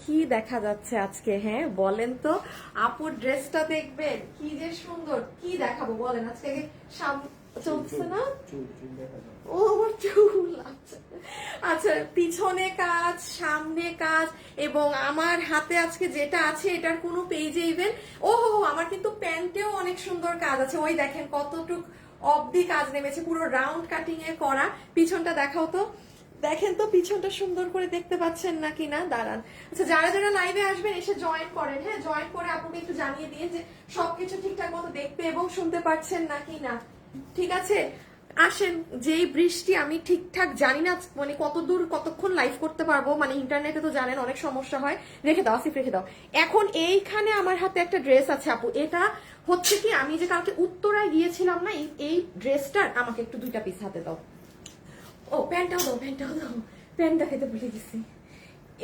কি দেখা যাচ্ছে আজকে? হ্যাঁ বলেন তো, আপুর ড্রেসটা দেখবেন কি যে সুন্দর। কি দেখাবো বলেন আজকে? চলছে না ও আমার চুল। আচ্ছা আচ্ছা, পিছনে কাজ, সামনে কাজ, এবং আমার হাতে আজকে যেটা আছে এটার কোনো পেজে ইভেন ও হো হো, আমার কিন্তু প্যান্টেও অনেক সুন্দর কাজ আছে। ওই দেখেন কতটুক অবধি কাজ নেমেছে, পুরো রাউন্ড কাটিং এ করা। পিছনটা দেখাও তো, দেখেন তো পিছনটা সুন্দর করে দেখতে পাচ্ছেন নাকি না? দাঁড়ান। আচ্ছা, যারা যারা লাইভে আসবেন এসে জয়েন করেন, হ্যাঁ জয়েন করে আপনাকে একটু জানিয়ে দিয়ে যে সবকিছু ঠিকঠাক মতো দেখতে এবং শুনতে পাচ্ছেন নাকি না। ঠিক আছে, আসেন। যেই বৃষ্টি, আমি ঠিকঠাক জানি না মানে কতদূর কতক্ষণ লাইভ করতে পারবো, মানে ইন্টারনেটে তো জানেন অনেক সমস্যা হয়। রেখে দাও আসিফ, রেখে দাও। এখন এইখানে আমার হাতে একটা ড্রেস আছে আপু, এটা হচ্ছে কি আমি যে কালকে উত্তরায় গিয়েছিলাম না, এই ড্রেসটার আমাকে একটু 2টা পিস হাতে দাও। ও প্যান্টটাও দাও, প্যান্টটাও দাও, প্যান্টটা খেতে ভুলে গেছি।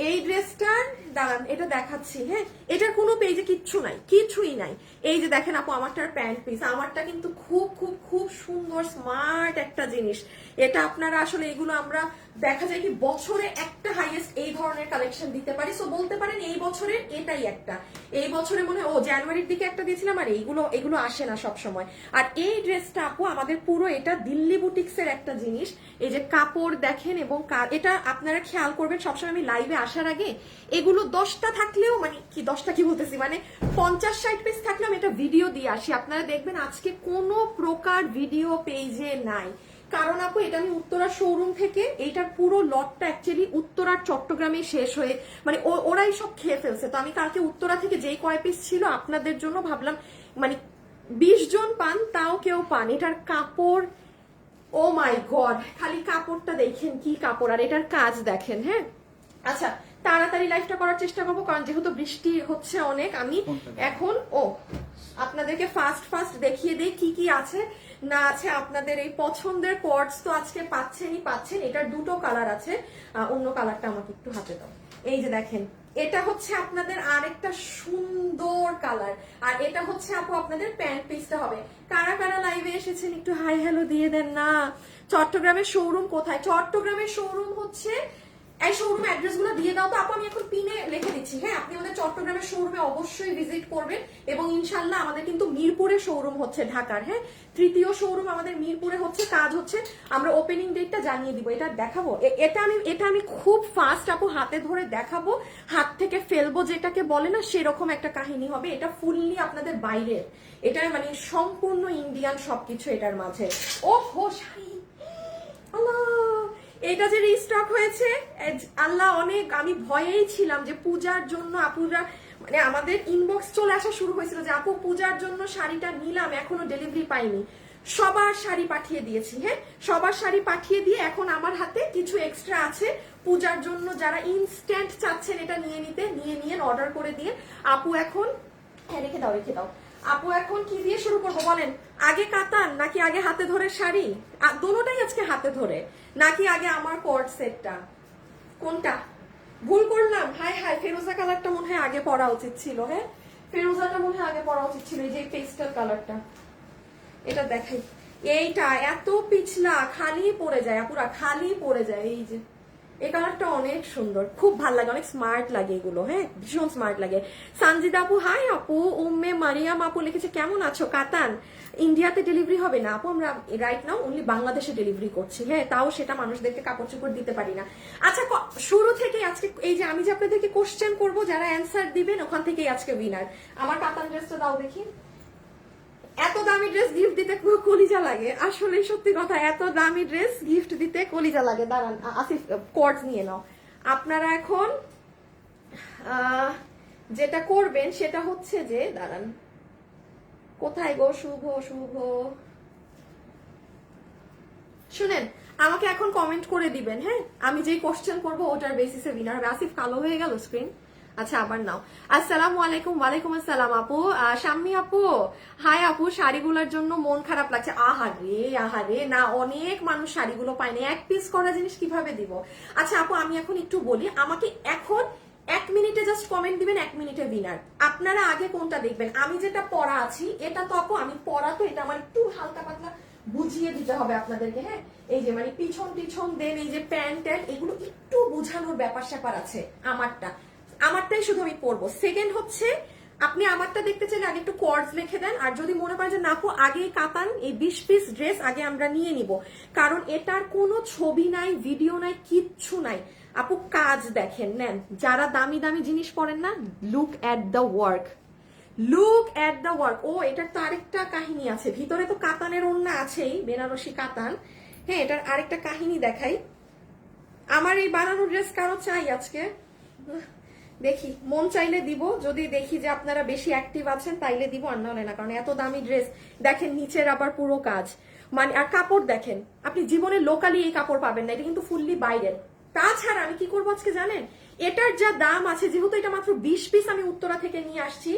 এই ড্রেসটার দাঁড়ান এটা দেখাচ্ছি। হ্যাঁ, এটার কোনো পেজে কিচ্ছু নাই, কিছুই নাই। এই যে দেখেন আপু, আমারটার প্যান্ট পিস, আমারটা কিন্তু খুব খুব খুব সুন্দর স্মার্ট একটা জিনিস। এটা আপনারা আসলে এগুলো আমরা দেখা যায় কি বছরে একটা হাইয়েস্ট এই ধরনের কালেকশন দিতে পারি। সো বলতে পারেন এই বছরের এটাই একটা। এই বছরে মনে হয় জানুয়ারির দিকে একটা দিয়েছিলাম, আর এগুলো আসে না সব সময়। আর এই ড্রেসটা আপু আমাদের পুরো এটা দিল্লি বুটিক্সের একটা জিনিস। এই যে কাপড় দেখেন, এবং এটা আপনারা খেয়াল করবেন সবসময় আমি লাইভে আসার আগে এগুলো 10টা থাকলেও, মানে কি 10টা কি বলতেছি, মানে 50-60 পিস থাকলেও আমি এটা ভিডিও দিয়ে আসি। আপনারা দেখবেন আজকে কোনো প্রকার ভিডিও পেজে নাই, কারণ আপু এটা আমি উত্তরা শোরুম থেকে, এইটার পুরো লটটা অ্যাকচুয়ালি উত্তরার চট্টগ্রামে শেষ হয়ে, মানে ওরাই সব খেয়ে ফেলছে। তো আমি কালকে উত্তরা থেকে যেই কয় পিস ছিল আপনাদের জন্য ভাবলাম, মানে 20 জন পান তাও কেউ পান। এটার কাপড়, ও মাই গড, খালি কাপড়টা দেখেন কি কাপড়, আর এটার কাজ দেখেন। হ্যাঁ আচ্ছা, তাড়াতাড়ি লাইভটা করার চেষ্টা করবো, কারণ যেহেতু বৃষ্টি হচ্ছে অনেক। আমি এখন আপনাদেরকে ফাস্ট দেখিয়ে দিই কি কি আছে না আছে। আপনাদের এই পছন্দের কোয়ার্টস তো আজকে পাচ্ছেন। এটার 2টো কালার আছে, অন্য কালারটা আমাকে একটু হাতে দাও। এই যে দেখেন, এটা হচ্ছে আপনাদের আরেকটা সুন্দর কালার, আর এটা হচ্ছে আপু আপনাদের প্যান্ট পিসটা হবে। কারা কারা লাইভে এসেছেন একটু হাই হ্যালো দিয়ে দেন না। চট্টগ্রামের শোরুম কোথায়? চট্টগ্রামের শোরুম হচ্ছে, এই শোরুম অ্যাড্রেস গুলো দিয়ে দাও তো আপু, আমি এখন পিনে লিখে দিচ্ছি। হ্যাঁ, আপনি আমাদের চট্টগ্রামের শোরুমে অবশ্যই ভিজিট করবেন, এবং ইনশাল্লাহ আমাদের কিন্তু মিরপুরে শোরুম হচ্ছে ঢাকার। হ্যাঁ, 3য় শোরুম আমাদের মিরপুরে হচ্ছে, কাজ হচ্ছে। আমরা ওপেনিং ডেটটা জানিয়ে দিব। এটা দেখাবো, এটা আমি খুব ফাস্ট আপু হাতে ধরে দেখাবো, হাত থেকে ফেলবো যেটাকে বলে না, সেরকম একটা কাহিনী হবে। এটা ফুললি আপনাদের বাইরের, এটা মানে সম্পূর্ণ ইন্ডিয়ান সবকিছু এটার মাঝে। ও হো শাড়ি, আল্লাহ, এটা যে রিস্টক হয়েছে আল্লাহ, অনেক আমি ভয়েই ছিলাম যে পূজার জন্য আপুরা, মানে আমাদের ইনবক্স চলে আসা শুরু হয়েছিল যে আপু পূজার জন্য শাড়িটা নিলাম, এখনো ডেলিভারি পাইনি। সবার শাড়ি পাঠিয়ে দিয়েছি। হ্যাঁ, সবার শাড়ি পাঠিয়ে দিয়ে এখন আমার হাতে কিছু এক্সট্রা আছে পূজার জন্য। যারা ইনস্ট্যান্ট চাচ্ছেন এটা নিয়ে অর্ডার করে দিয়ে আপু এখন, হ্যাঁ রেখে দাও। আপু এখন কি দিয়ে শুরু করবো বলেন? আগে কাতান নাকি আগে হাতে ধরে শাড়ি? দোনোটাই আজকে হাতে ধরে, নাকি আগে আমার কোয়ার্ট সেটটা? কোনটা ভুল করলাম? হাই ফেরোজা কালারটা মনে হয় আগে পরা উচিত ছিল। হ্যাঁ, ফেরোজাটা মনে হয় আগে পরা উচিত ছিল। এই যে পেস্টাল কালারটা, এটা দেখাই। এইটা এত পিছলা, খালি পড়ে যায় আপুরা, খালি পড়ে যায়। এই যে এই কালারটা অনেক সুন্দর, খুব ভালো লাগে, অনেক স্মার্ট লাগে এগুলো। হ্যাঁ, ভীষণ স্মার্ট লাগে। সানজিদা আপু হাই আপু। উম্মে মারিয়াম আপু লিখেছে কেমন আছো? কাতান ইন্ডিয়াতে ডেলিভারি হবে না আপু, আমরা রাইট নাও অনলি বাংলাদেশে ডেলিভারি করছি। হ্যাঁ, তাও সেটা মানুষদেরকে কাপড় চোপড় দিতে পারি না। আচ্ছা, শুরু থেকে আজকে এই যে আমি যে আপনাদেরকে কোশ্চেন করবো, যারা অ্যান্সার দিবেন ওখান থেকেই আজকে উইনার। আমার কাতান ড্রেসটা দাও দেখি। এত দামি ড্রেস গিফট দিতে কলিজা লাগে, আসলে সত্যি কথা, এত দামি ড্রেস গিফট দিতে কলিজা লাগে। দাঁড়ান আসিফ, কোয়ার্টস নিয়ে নাও। আপনারা এখন যেটা করবেন সেটা হচ্ছে যে, দাঁড়ান কোথায় গো শুভ, শুনেন আমাকে এখন কমেন্ট করে দিবেন। হ্যাঁ, আমি যেই কোশ্চেন করবো ওটার বেসিসে উইনার হবে। আসিফ কালো হয়ে গেল স্ক্রিন। আচ্ছা আবার নাও। আসসালামু আলাইকুম। ওয়ালাইকুম আসসালাম আপু। শাম্মী আপু হাই আপু, শাড়িগুলোর জন্য মন খারাপ লাগছে। আহারে না, অনেক মানুষ শাড়িগুলো পায়নি, 1 পিস করা জিনিস কিভাবে দিব? আচ্ছা আপু, আমি এখন একটু বলি, আমাকে এখন 1 মিনিটে জাস্ট কমেন্ট দিবেন, 1 মিনিটে উইনার। আপনারা আগে কোনটা দেখবেন? আমি যেটা পরা আছি এটা তো আপু আমি পরা, তো এটা আমার একটু হালকা পাতলা বুঝিয়ে দিতে হবে আপনাদেরকে। হ্যাঁ, এই যে মানে পিছন দেন, এই যে প্যান্ট এগুলো একটু বোঝানোর ব্যাপার স্যাপার আছে। আমারটাই শুধু আমি পরবো। সেকেন্ড হচ্ছে আপনি আমারটা দেখতে চাইলে আগে একটু কর্ডস লিখে দেন, আর যদি মনে করেন যে না আপু আগে কাতান এই 20 পিস ড্রেস আগে আমরা নিয়ে নিব, কারণ এটার কোনো ছবি নাই, ভিডিও নাই, কিচ্ছু নাই। আপু কাজ দেখেন, নেন। যারা দামি দামি জিনিস পরেন না, look at the work, look at the work. ও এটার তো আরেকটা কাহিনী আছে, ভিতরে তো কাতানের ওড়না আছেই, বেনারসি কাতান। হ্যাঁ, এটার আরেকটা কাহিনী দেখাই। আমার এই বানানো ড্রেস কারো চাই আজকে? দেখি, মন চাইলে দিব, যদি দেখি যে আপনারা বেশি অ্যাক্টিভ আছেন তাইলে দিব, আর নাহলে না। কারণ এত দামি ড্রেস দেখেন, নিচের আবার পুরো কাজ, মানে আর কাপড় দেখেন, আপনি জীবনে লোকালি এই কাপড় পাবেন না, এটা কিন্তু ফুললি বাইরের। তাছাড়া আমি কি করবো আজকে জানেন, এটার যা দাম আছে, যেহেতু এটা মাত্র 20 পিস আমি উত্তরা থেকে নিয়ে আসছি,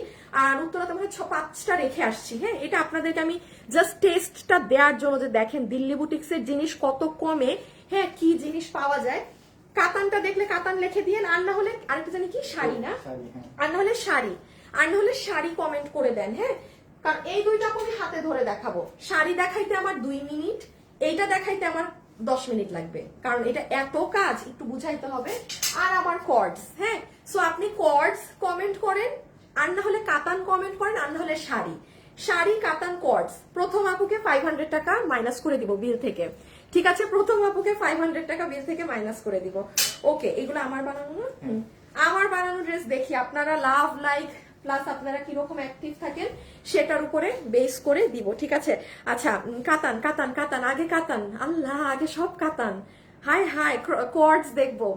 আর উত্তরাতে মনে হয় 5টা রেখে আসছি। হ্যাঁ, এটা আপনাদেরকে আমি জাস্ট টেস্টটা দেওয়ার জন্য, যে দেখেন দিল্লি বুটিক্সের জিনিস কত কমে, হ্যাঁ কি জিনিস পাওয়া যায়। কাতানটা দেখলে কাতান লিখে দিয়ে, আর না হলে আরেকটা জানি কি শাড়ি না, আর না হলে শাড়ি, আর না হলে শাড়ি কমেন্ট করে দেন। হ্যাঁ, কারণ এই দুইটা আমি হাতে ধরে দেখাবো। শাড়ি দেখাইতে আমার 2 মিনিট, এইটা দেখাইতে আমার 10 মিনিট লাগবে, কারণ এটা এত কাজ একটু বুঝাইতে হবে। আর আমার কর্ডস, হ্যাঁ, সো আপনি কর্ডস কমেন্ট করেন, আর না হলে কাতান কমেন্ট করেন, আর না হলে শাড়ি, শাড়ি কাতান কর্ডস। প্রথম আপুকে 500 টাকা মাইনাস করে দিব বিল থেকে, ঠিক আছে? প্রথম আপুকে 500 টাকা বিল থেকে মাইনাস করে দিব। ওকে, এগুলো আমার বানানো না? আমার বানানো ড্রেস দেখি আপনারা লাভ লাইক প্লাস আপনারা কিরকম অ্যাক্টিভ থাকেন সেটার উপরে বেস করে দিব, ঠিক আছে? আচ্ছা, কাতান কাতান কাতান, আগে কাতান, আল্লাহ আগে সব কাতান। হাই হাই, কর্ডস দেখবো,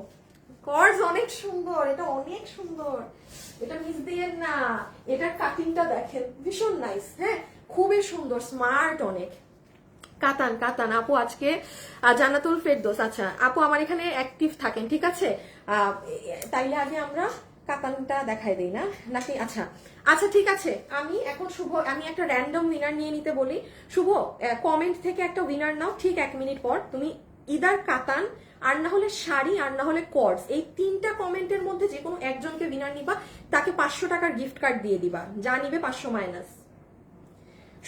কর্ডস অনেক সুন্দর, এটা অনেক সুন্দর, এটা মিস দিয়েন না। এটার কাটিংটা দেখেন, ভীষণ নাইস। হ্যাঁ, খুবই সুন্দর, স্মার্ট অনেক। কাতান কাতান আপু আজকে জান্নাতুল ফেরদৌস। আচ্ছা আপু আমার এখানে অ্যাক্টিভ থাকেন, ঠিক আছে? তাইলে আগে আমরা কাতানটা দেখাই দেই না নাকি? আচ্ছা আচ্ছা ঠিক আছে, আমি এখন শুভ, আমি একটা র্যান্ডম উইনার নিয়ে নিতে বলি। শুভ, কমেন্ট থেকে একটা উইনার নাও, ঠিক 1 মিনিট পর তুমি ইদার কাতান, আর না হলে শাড়ি, আর না হলে কর্ডস, এই 3টা কমেন্টের মধ্যে যে কোনো একজনকে উইনার নিবা, তাকে 500 টাকার গিফট কার্ড দিয়ে দিবা, যা নিবে 500 মাইনাস।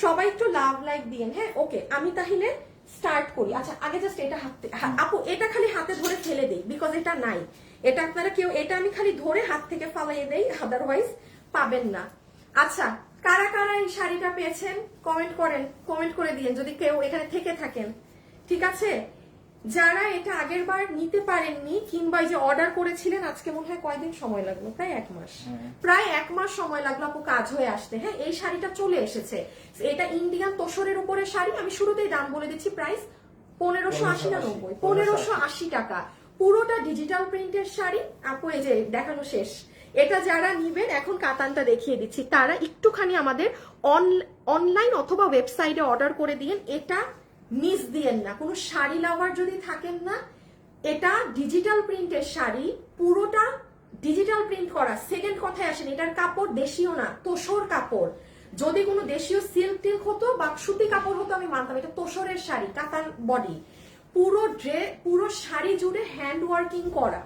সবাই একটু লাভ লাইক দিয়েন। হ্যাঁ, ওকে, আমি তাহলে স্টার্ট করি। আচ্ছা আগে জাস্ট এটা হাতে, আপু এটা খালি হাতে ধরে ফেলে দেই, বিকজ এটা নাই। এটা আপনারা কেউ, এটা আমি খালি ধরে হাত থেকে ফালাই দেই, আদারওয়াইজ পাবেন না। আচ্ছা, কারা কারা এই শাড়িটা পেয়েছেন কমেন্ট করেন, কমেন্ট করে দিয়েন যদি কেউ এখানে থেকে থাকেন, ঠিক আছে? যারা এটা আগের বার নিতে পারেননি, কিংবা যে অর্ডার করেছিলেন, আজকে মনে হয় কয়দিন সময় লাগলো, প্রায় 1 মাস, প্রায় 1 মাস সময় লাগলো আপু কাজ হয়ে আসতে। হ্যাঁ, এই শাড়িটা চলে এসেছে, এটা ইন্ডিয়ান তোসরের উপরে শাড়ি। আমি শুরুতেই দাম বলে দিচ্ছি, প্রাইস 1580 না 90, 1580 টাকা। পুরোটা ডিজিটাল প্রিন্টের শাড়ি আপু, এই যে দেখানো শেষ। এটা যারা নিবেন, এখন কাতানটা দেখিয়ে দিচ্ছি, তারা একটুখানি আমাদের অনলাইন অথবা ওয়েবসাইটে অর্ডার করে দিন, এটা মিস দিয়েন না। কোনো শাড়ি লাভার যদি থাকেন না, এটা ডিজিটাল প্রিন্টের শাড়ি, পুরোটা ডিজিটাল প্রিন্ট করা। সেকেন্ড কথায় আসেন, এটার কাপড় দেশীয় না, তোসর কাপড়। যদি কোনো দেশীয় সিল্ক টিল্ক হতো বা সুতি কাপড় হতো আমি মানতাম, এটা তোসরের শাড়ি, কাতান বডি, পুরো শাড়ি জুড়ে হ্যান্ড ওয়ার্কিং করা,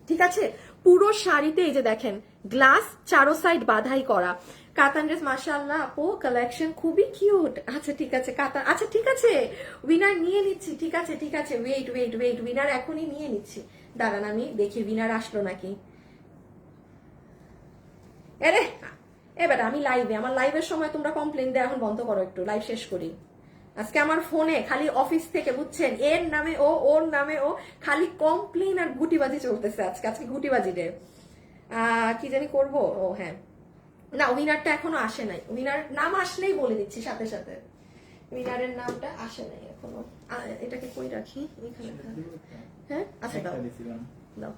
ঠিক আছে? পুরো শাড়িতে এই যে দেখেন গ্লাস, চারো সাইড বাধাই করা। কাতান ড্রেস মাশাআল্লাহ আপু, কালেকশন খুবই কিউট। আচ্ছা ঠিক আছে কাতান, আচ্ছা ঠিক আছে, উইনার নিয়ে নিচ্ছি, ঠিক আছে ঠিক আছে, ওয়েট ওয়েট ওয়েট, উইনার এখনই নিয়ে নিচ্ছি, দাঁড়ান আমি দেখি উইনার আসলো নাকি। আরে এবার আমি লাইভে, আমার লাইভের সময় তোমরা কমপ্লেন দেয়, এখন বন্ধ করো একটু, লাইভ শেষ করি। আজকে আমার ফোনে খালি অফিস থেকে, বুঝছেন, এর নামে ও, ওর নামে ও, খালি কমপ্লেন আর গুটিবাজি চলতেছে আজকে। আজকে গুটিবাজি ডে। কি জানি করবো। ও হ্যাঁ, না উইনারটা এখনো আসে নাই, উইনার নাম আসলেই বলে দিচ্ছি সাথে সাথে, উইনারের নামটা আসে নাই এখনো। এটাকে কই রাখি, এখানে। হ্যাঁ আচ্ছা দাও দাও।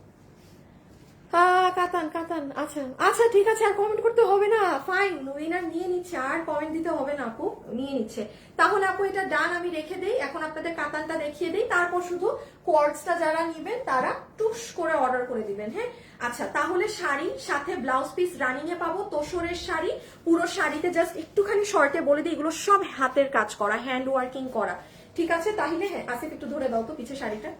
কাতান কাতান, আচ্ছা আচ্ছা ঠিক আছে, আর কমেন্ট করতে হবে না, ফাইন, উইনার নিয়ে নিচ্ছে, আর কমেন্ট দিতে হবে না আপু, নিয়ে নিচ্ছে। তাহলে আপু এটা ডান, আমি রেখে দেই। এখন আপনাদের কাতানটা দেখিয়ে দিই, তারপর শুধু কোয়ার্টসটা যারা নিবেন তারা টুস করে অর্ডার করে দিবেন। হ্যাঁ আচ্ছা, তাহলে শাড়ি সাথে ব্লাউজ পিস রানিং এ পাবো, তোসরের শাড়ি, পুরো শাড়িতে জাস্ট একটুখানি শর্টে বলে দিই, এগুলো সব হাতের কাজ করা, হ্যান্ড ওয়ার্কিং করা, ঠিক আছে? তাহলে হ্যাঁ, আসিফ একটু ধরে দাও তো পিছে শাড়িটা,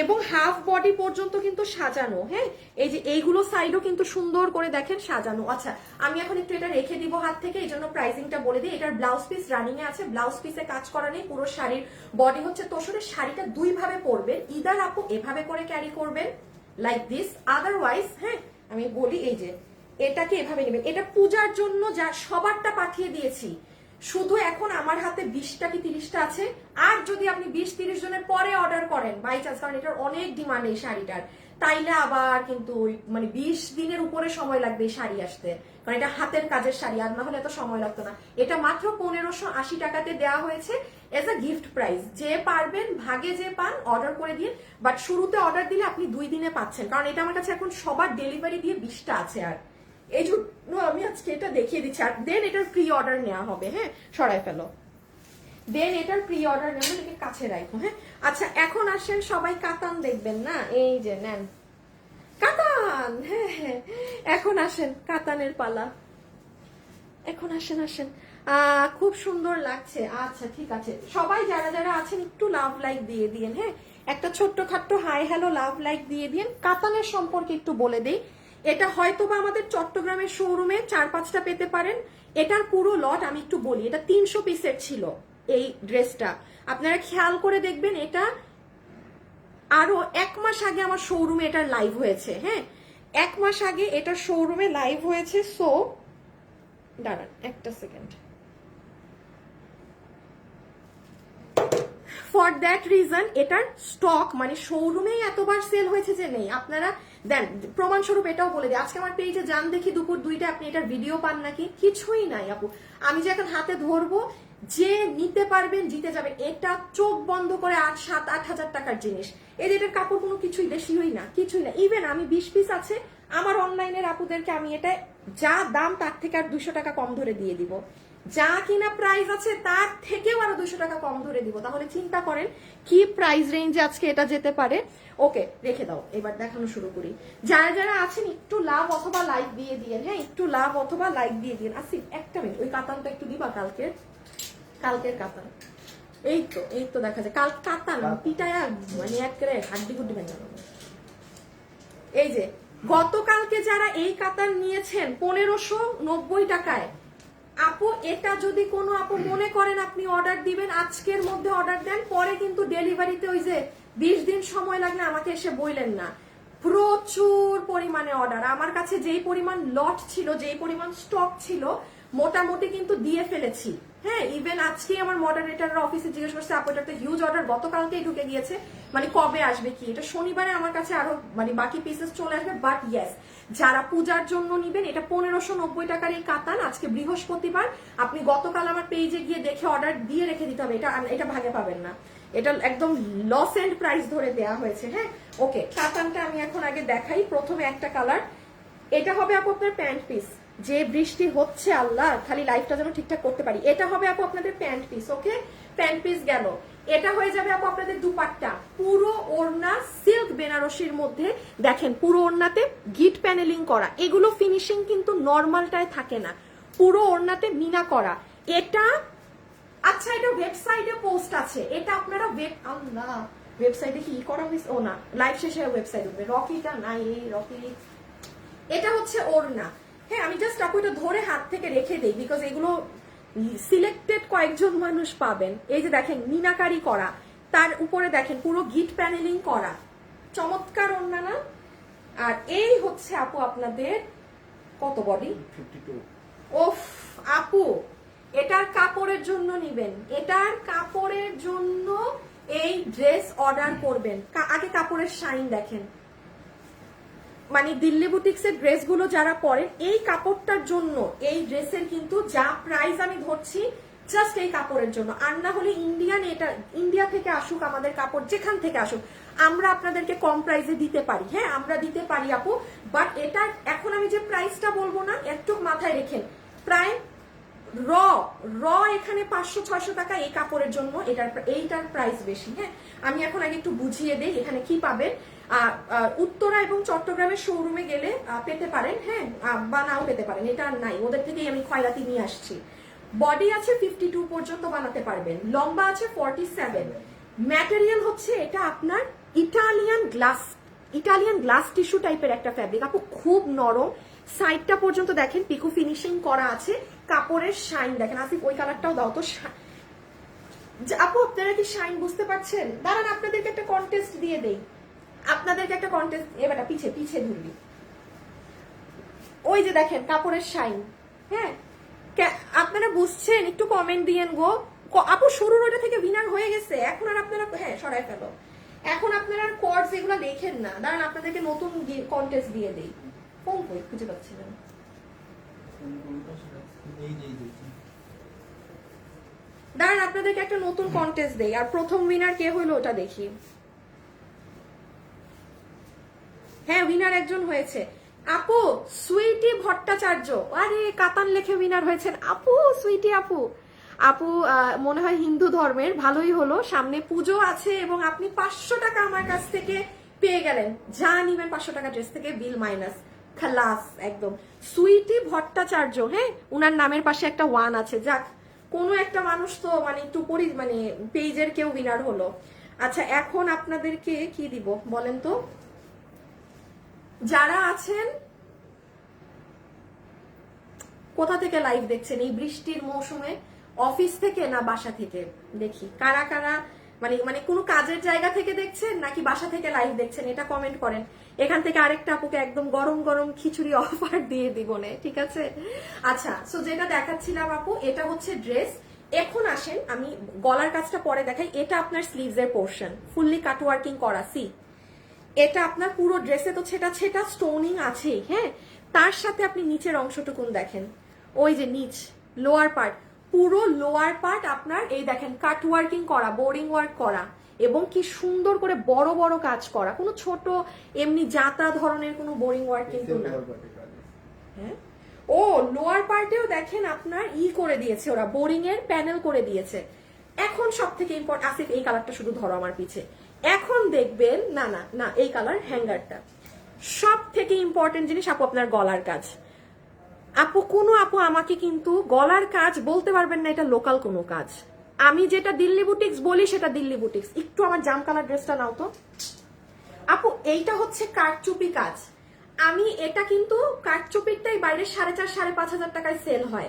এবং হাফ বডি পর্যন্ত কিন্তু সাজানো। হ্যাঁ, এই যে এইগুলো সাইডও কিন্তু সুন্দর করে দেখেন সাজানো। আচ্ছা, আমি এখন একটু এটা রেখে দিব হাত থেকে, এই জন্য প্রাইসিংটা বলে দিই। এটার ব্লাউজ পিস রানিং এ আছে, ব্লাউজ পিসে কাজ করা নেই, পুরো শাড়ির বডি হচ্ছে তোসরের। শাড়িটা 2 ভাবে পরবেন, ইদার আপু এভাবে করে ক্যারি করবেন লাইক দিস, আদারওয়াইজ হ্যাঁ আমি বলি, এই যে এটাকে এভাবে নেবেন। এটা পূজার জন্য যা সবারটা পাঠিয়ে দিয়েছি, শুধু এখন আমার হাতে 20টা কি 30টা আছে। আর যদি আপনি 20-30 জনের পরে অর্ডার করেন বাই চান্স, কারণ এটার অনেক ডিমান্ড এই শাড়িটার, তাইলে আবার কিন্তু মানে 20 দিনের উপরে সময় লাগবে এই শাড়ি আসতে, কারণ এটা হাতের কাজের শাড়ি, আর না হলে এত সময় লাগতো না। এটা মাত্র 1580 টাকাতে দেওয়া হয়েছে এজ আ গিফট প্রাইস। যে পারবেন ভাগে যে পান অর্ডার করে দিন, বাট শুরুতে অর্ডার দিলে আপনি 2 দিনে পাচ্ছেন, কারণ এটা আমার কাছে এখন সবার ডেলিভারি দিয়ে 20টা আছে। আর এই জন্য আমি আজকে এটা দেখিয়ে দিচ্ছি। আর দেন এটার প্রি অর্ডার নেওয়া হবে, হ্যাঁ সরাই ফেলো, দেন এটার প্রি অর্ডার নেওয়া হবে, এটাকে কাছে রাখো। হ্যাঁ আচ্ছা, এখন আসেন সবাই কাতান দেখবেন না, এই যে নেন কাতান। হ্যাঁ হ্যাঁ, এখন আসেন কাতানের পালা, এখন আসেন আসেন। খুব সুন্দর লাগছে। আচ্ছা ঠিক আছে, সবাই যারা যারা আছেন একটু লাভ লাইক দিয়ে দিন। হ্যাঁ একটা ছোট্ট খাট্ট হাই হ্যালো লাভ লাইক দিয়ে দিন। কাতানের সম্পর্কে একটু বলে দিই, এটা হয়তো বা আমাদের চট্টগ্রামের শোরুমে 4-5টা পেতে পারেন। এটার পুরো লট আমি একটু বলি, এটা 300 পিসের ছিল এই ড্রেসটা। আপনারা খেয়াল করে দেখবেন, এটা আরো 1 মাস আগে আমার শোরুমে এটার লাইভ হয়েছে। হ্যাঁ 1 মাস আগে এটা শোরুমে লাইভ হয়েছে। সো দাঁড়ান একটা সেকেন্ড, ফর দ্যাট রিজন এটার স্টক মানে শোরুমেই এতবার সেল হয়েছে যে নেই। আপনারা দেন প্রমাণস্বরূপ এটাও বলে দিই, আজকে আমার পেজে যান দেখি দুপুর 2টায়, আপনি এটার ভিডিও পান নাকি? কিছুই নাই আপু। আমি যে এখন হাতে ধরবো, যে নিতে পারবেন জিতে যাবেন। এটা চোখ বন্ধ করে 7-8 হাজার টাকার জিনিস। এটার কাপড় কোনো কিছুই বেশিই না, কিছুই না। ইভেন আমি 20 পিস আছে আমার অনলাইনের আপুদেরকে আমি এটা যা দাম তার থেকে আর 200 টাকা কম ধরে দিয়ে দিব। যা কিনা প্রাইস আছে তার থেকেও আরো 200 টাকা কম ধরে দিব। তাহলে চিন্তা করেন কি প্রাইস রেঞ্জে আজকে এটা যেতে পারে। ওকে রেখে দাও, এবার দেখানো শুরু করি। যারা যারা আছেন একটু লাভ অথবা লাইক দিয়ে দিন। হ্যাঁ একটু লাভ অথবা লাইক দিয়ে দিন। আসি একটা মিনিট, ওই কাতানটা একটু দিবা, কালকের কাতান। এই তো দেখা যায় কাল কাতান পিটায়া মানে একেবারে হাড্ডি গুড্ডি ভেঙে যাবে। এই যে গতকালকে যারা এই কাতান নিয়েছেন 1590 টাকায়, আপু এটা যদি কোনো আপু মনে করেন আপনি অর্ডার দিবেন, আজকের মধ্যে অর্ডার দেন, পরে কিন্তু ডেলিভারিতে ওই যে 20 দিন সময় লাগলে আমাকে এসে বললেন না। প্রচুর পরিমাণে অর্ডার, আমার কাছে যেই পরিমাণ লট ছিল, যেই পরিমাণ স্টক ছিল, মোটামুটি কিন্তু দিয়ে ফেলেছি। হ্যাঁ ইভেন আজকে আমার মডারেটররা অফিসে জিজ্ঞেস করছে আপু এটা একটা হিউজ অর্ডার গতকালকেই ঢুকে গিয়েছে, মানে কবে আসবে কি? এটা শনিবারে আমার কাছে আরো মানে বাকি পিসেস চলে আসবে। বাট ইয়েস, যারা পূজার জন্য নিবেন, এটা 1590 টাকার এই কাতান, আজকে বৃহস্পতিবার, আপনি গতকাল আমার পেজে গিয়ে দেখে অর্ডার দিয়ে রেখে দিতে হবে। এটা ভাগে পাবেন না, এটা একদম লস এন্ড প্রাইস ধরে দেয়া হয়েছে। হ্যাঁ ওকে, কাতানটা আমি এখন আগে দেখাই। প্রথমে একটা কালার, এটা হবে আপু আপনার প্যান্ট পিস। যে বৃষ্টি হচ্ছে আল্লাহ, খালি লাইফটা যেন ঠিকঠাক করতে পারি। এটা হবে আপু আপনাদের প্যান্ট পিস। ওকে প্যান্ট পিস গেল। এটা হয়ে যাবে আপু আপনাদের দুপাট্টা, পুরো ওড়না সিল্ক বেনারসির মধ্যে। দেখেন পুরো ওড়নাতে গিট প্যানেলিং করা, এগুলো ফিনিশিং কিন্তু নর্মালটায় থাকে না, পুরো ওড়নাতে মিনা করা। এটা আচ্ছা, এটা ওয়েবসাইটে পোস্ট আছে, এটা আপনারা ওয়েবসাইটে কি করা হয়েছে? ও না, লাইভ শেষে ওয়েবসাইট উঠবে। রকিটা নাই, এই রকি। এটা হচ্ছে ওড়না। হ্যাঁ আমি জাস্ট আপু এটা ধরে হাত থেকে রেখে দেই, বিকজ এগুলো সিলেক্টেড কয়েকজন মানুষ পাবেন। এই যে দেখেন মিনাকারি করা, তার উপরে দেখেন পুরো গিট প্যানেলিং করা, চমৎকার ওড়না না? আর এই হচ্ছে আপু আপনাদের কত বডি? 52। ওফ আপু, এটার কাপড়ের জন্য নিবেন, এটার কাপড়ের জন্য এই ড্রেস অর্ডার করবেন। আগে কাপড়ের শাইন দেখেন, মানে দিল্লি বুটিক্সের ড্রেসগুলো যারা পরেন, এই কাপড়টার জন্য এই ড্রেসের কিন্তু যা প্রাইস আমি ধরছি জাস্ট এই কাপড়ের জন্য। আর না হলে ইন্ডিয়া থেকে আসুক আমাদের কাপড়, যেখান থেকে আসুক, আমরা আপনাদেরকে কম প্রাইসে দিতে পারি। হ্যাঁ আমরা দিতে পারি আপু, বাট এটা এখন আমি যে প্রাইসটা বলবো না, একটু মাথায় রেখেন, প্রায় র এখানে 500-600 টাকা এই কাপড়ের জন্য এইটার প্রাইস বেশি। হ্যাঁ আমি এখন আগে একটু বুঝিয়ে দেই এখানে কি পাবেন। উত্তরা এবং চট্টগ্রামের শোরুমে গেলে পেতে পারেন, হ্যাঁ বা নাও পেতে পারেন, এটা আর নাই, ওদের থেকেই আমি খয়রাতি নিয়ে আসছি। বডি আছে 52 পর্যন্ত বানাতে পারবেন, লম্বা আছে 47। ম্যাটেরিয়াল হচ্ছে এটা আপনার ইটালিয়ান গ্লাস টিস্যু টাইপের একটা ফ্যাব্রিক আপু, খুব নরম। সাইডটা পর্যন্ত দেখেন পিকো ফিনিশিং করা আছে, কাপড়ের শাইন দেখেন। আসিফ ওই কালারটাও দাও তো আপু, আপনারা কি শাইন বুঝতে পারছেন? দাঁড়ান আপনাদেরকে একটা কন্টেস্ট দিয়ে দেই, আপনাদেরকে একটা কন্টেস্ট। এবার পিছে ধরবি ওই যে দেখেন কাপড়ের শাইন। হ্যাঁ আপনারা বুঝছেন? একটু কমেন্ট দিয়েন গো আপু। শুরুর ওইটা থেকে উইনার হয়ে গেছে, এখন আর আপনারা হ্যাঁ সরাই ফেলো। এখন আপনারা আর কোর্স এগুলো লেখেন না, দাঁড়ান আপনাদেরকে নতুন কন্টেস্ট দিয়ে দেই। কোন বই খুঁজে পাচ্ছিলেন? দাঁড়ান আপনাদেরকে একটা নতুন কন্টেস্ট দেই, আর প্রথম উইনার কে হইলো ওটা দেখি। হ্যাঁ উইনার একজন হয়েছে আপু, সুইটি ভট্টাচার্য। আরে কাতান লেখে উইনার হয়েছেন আপু, সুইটি আপু। আপু মনে হয় হিন্দু ধর্মের, ভালোই হলো, সামনে পুজো আছে এবং আপনি 500 টাকা আমার কাছ থেকে পেয়ে গেলেন। যা নিবেন 500 টাকা ড্রেস থেকে বিল মাইনাস, খালাস একদম। সুইটি ভট্টাচার্য, হ্যাঁ উনার নামের পাশে একটা 1 আছে। যাক কোনো একটা মানুষ তো মানে একটু মানে পেজের কেউ উইনার হলো। আচ্ছা এখন আপনাদেরকে কি দিব বলেন তো? যারা আছেন কোথা থেকে লাইভ দেখছেন এই বৃষ্টির মৌসুমে, অফিস থেকে না বাসা থেকে? দেখি কারা কারা মানে মানে কোনো কাজের জায়গা থেকে দেখছেন নাকি বাসা থেকে লাইভ দেখছেন, এটা কমেন্ট করেন। এখান থেকে আরেকটা আপুকে একদম গরম গরম খিচুড়ি অফার দিয়ে দিব না, ঠিক আছে? আচ্ছা সো যেটা দেখাচ্ছিলাম আপু, এটা হচ্ছে ড্রেস। এখন আসেন আমি গলার কাজটা পরে দেখাই। এটা আপনার স্লিভস এর পোর্শন, ফুললি কাট ওয়ার্কিং করা। সি এটা আপনার পুরো ড্রেসে তো ছেটা ছেটা স্টোনিং আছেই, হ্যাঁ তার সাথে আপনি নিচের অংশটুকুন দেখেন, ওই যে নিচ লোয়ার পার্ট, পুরো লোয়ার পার্ট আপনার এই দেখেন কাট ওয়ার্কিং করা, বোরিং ওয়ার্ক করা, এবং কি সুন্দর করে বড় বড় কাজ করা, কোনো ছোট এমনি জাতা ধরনের কোনো বোরিং ওয়ার্ক কিন্তু না। হ্যাঁ ও লোয়ার পার্টেও দেখেন আপনার করে দিয়েছে ওরা, বোরিং এর প্যানেল করে দিয়েছে। এখন সব থেকে ইম্পর্টেন্ট, আসিফ এই কালারটা শুধু ধরো আমার পিছে, এখন দেখবেন না না না এই কালার হ্যাঙ্গারটা সব থেকে ইম্পর্টেন্ট জিনিস আপু, আপনার গলার কাজ। আপু কোনো আপু আমাকে কিন্তু গলার কাজ বলতে পারবেন না এটা লোকাল কোনো কাজ। আমি যেটা দিল্লি বুটিক্স বলি সেটা দিল্লি বুটিক্স। একটু আমার জাম কালার ড্রেসটা নাও তো আপু, এইটা হচ্ছে কারচুপি কাজ। আমি এটা কিন্তু কারচুপিটাই বাইরে 4,500-5,000 টাকায় সেল হয়।